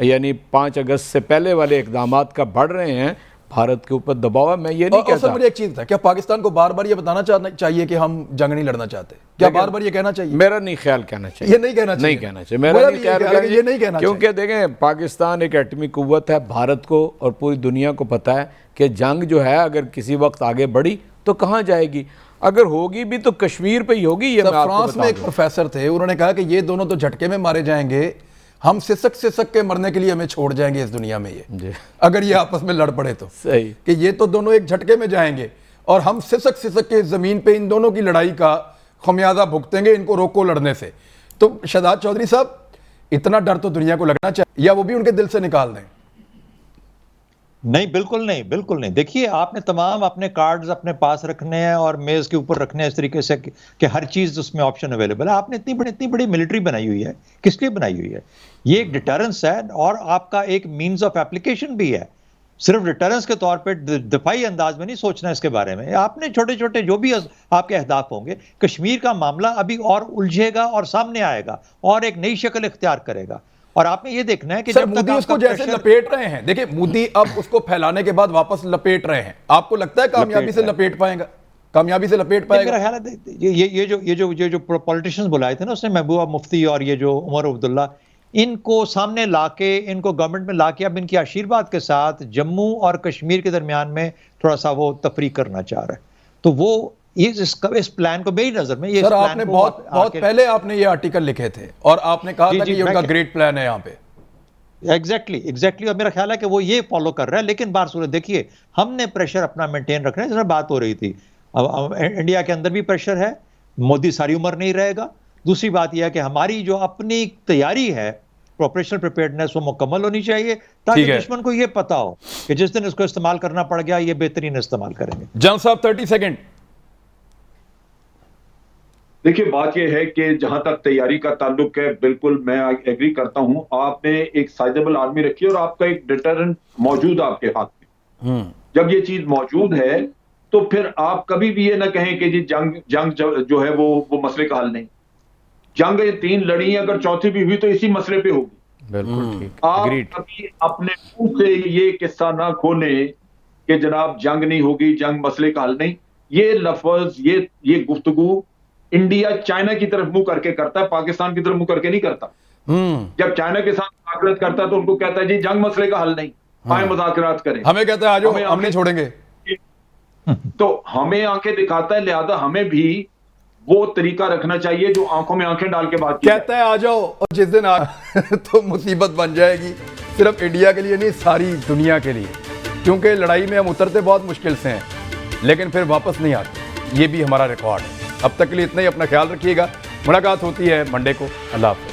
यानी 5 अगस्त से पहले वाले इकदामात का बढ़ रहे हैं, भारत के ऊपर दबाव है। मैं ये नहीं कहता। सर मुझे एक चीज था, क्या पाकिस्तान को बार बार ये बताना चाहिए कि हम जंग नहीं लड़ना चाहते? क्या बार बार ये कहना चाहिए? मेरा नहीं ख्याल कहना चाहिए, ये नहीं कहना चाहिए, नहीं कहना चाहिए, मेरा नहीं ख्याल ये नहीं कहना, क्योंकि देखें पाकिस्तान एक एटमी कुव्वत है, भारत को और पूरी दुनिया को पता है कि जंग जो है अगर किसी वक्त आगे बढ़ी तो कहाँ जाएगी, अगर होगी भी तो कश्मीर पे ही होगी। ये फ्रांस में एक प्रोफेसर थे, उन्होंने कहा कि ये दोनों तो झटके में मारे जाएंगे, हम सिसक के मरने के लिए हमें छोड़ जाएंगे इस दुनिया में ये, अगर ये आपस में लड़ पड़े तो। सही कि ये तो दोनों एक झटके में जाएंगे और हम सिसक के जमीन पे इन दोनों की लड़ाई का खमियाजा भुगतेंगे, इनको रोको लड़ने से। तो शहजाद चौधरी साहब, इतना डर तो दुनिया को लगना चाहिए, या वो भी उनके दिल से निकाल दें? नहीं, बिल्कुल नहीं, बिल्कुल नहीं। देखिए, आपने तमाम अपने कार्ड्स अपने पास रखने हैं और मेज के ऊपर रखने हैं इस तरीके से कि हर चीज उसमें ऑप्शन अवेलेबल है। आपने इतनी बड़ी मिलिट्री बनाई हुई है, किस लिए बनाई हुई है? ये एक डिटरेंस है और आपका एक मीन्स ऑफ एप्लीकेशन भी है। सिर्फ डिटरेंस के तौर पे दफाई अंदाज में नहीं सोचना इसके बारे में। आपने छोटे छोटे जो भी आपके अहदाफ होंगे, कश्मीर का मामला अभी और उलझेगा और सामने आएगा और एक नई शक्ल इख्तियार करेगा। और आपने ये देखना है कि जब मोदी उसको जैसे लपेट रहे हैं, देखिए मोदी अब उसको फैलाने के बाद वापस लपेट रहे हैं, आपको लगता है कामयाबी से लपेट पाएगा? कामयाबी से लपेट पाएगा? मेरा ख्याल है ये जो पॉलिटिशियंस बुलाए थे ना उसने, महबूबा मुफ्ती और ये जो उमर अब्दुल्ला, इनको सामने लाके, इनको गवर्नमेंट में लाके अब इनकी आशीर्वाद के साथ जम्मू और कश्मीर के दरमियान में थोड़ा सा वो तफरीक करना चाह रहा है। तो वो इस प्लान को मेरी नजर में, ये सर आपने बहुत पहले आपने ये आर्टिकल लिखे थे और आपने कहा था कि ये उनका ग्रेट प्लान है यहाँ पे। एग्जैक्टली और मेरा ख्याल है कि वो ये फॉलो कर रहा है। लेकिन बात सुनो, देखिए हमने प्रेशर अपना मेंटेन रखना है, जैसे बात हो रही थी। अब इंडिया के अंदर भी प्रेशर है, मोदी सारी उम्र नहीं रहेगा। दूसरी बात यह है कि हमारी जो अपनी तैयारी है, ऑपरेशनल प्रिपेयर्डनेस, वो मुकम्मल होनी चाहिए ताकि दुश्मन को यह पता हो कि जिस दिन इसको इस्तेमाल करना पड़ गया ये बेहतरीन इस्तेमाल करेंगे। जन साहब 30 सेकंड। देखिए, बात यह है कि जहां तक तैयारी का ताल्लुक है, बिल्कुल मैं एग्री करता हूं। आपने एक साइजेबल आर्मी रखी और आपका एक डिटरेंट मौजूद आपके हाथ में। जब ये चीज मौजूद है तो फिर आप कभी भी ये ना कहें कि जी जंग जो है वो मसले का हल नहीं। जंग 3 लड़ी, अगर चौथी भी हुई तो इसी मसले पे होगी। बिल्कुल ठीक। आप कभी अपने मुंह से ये किस्सा ना खोले कि जनाब जंग नहीं होगी, जंग मसले का हल नहीं। ये लफ्ज, ये गुफ्तगू इंडिया चाइना की तरफ मुंह करके करता है, पाकिस्तान की तरफ मुंह करके नहीं करता। जब चाइना के साथ मुज़ाकरात करता है तो उनको कहता है जी जंग मसले का हल नहीं, आए मुज़ाकरात करें। हमें कहता है आ जाओ, हम नहीं छोड़ेंगे। तो हमें आंखें दिखाता है, लिहाजा हमें भी वो तरीका रखना चाहिए जो आंखों में आंखें डाल के बात कहता है आ जाओ, और जिस दिन आ तो मुसीबत बन जाएगी, सिर्फ इंडिया के लिए नहीं सारी दुनिया के लिए, क्योंकि लड़ाई में हम उतरते बहुत मुश्किल से हैं लेकिन फिर वापस नहीं आते। ये भी हमारा रिकॉर्ड है। अब तक के लिए इतना ही, अपना ख्याल रखिएगा। मुलाकात होती है मंडे को। अल्लाह हाफ़िज़।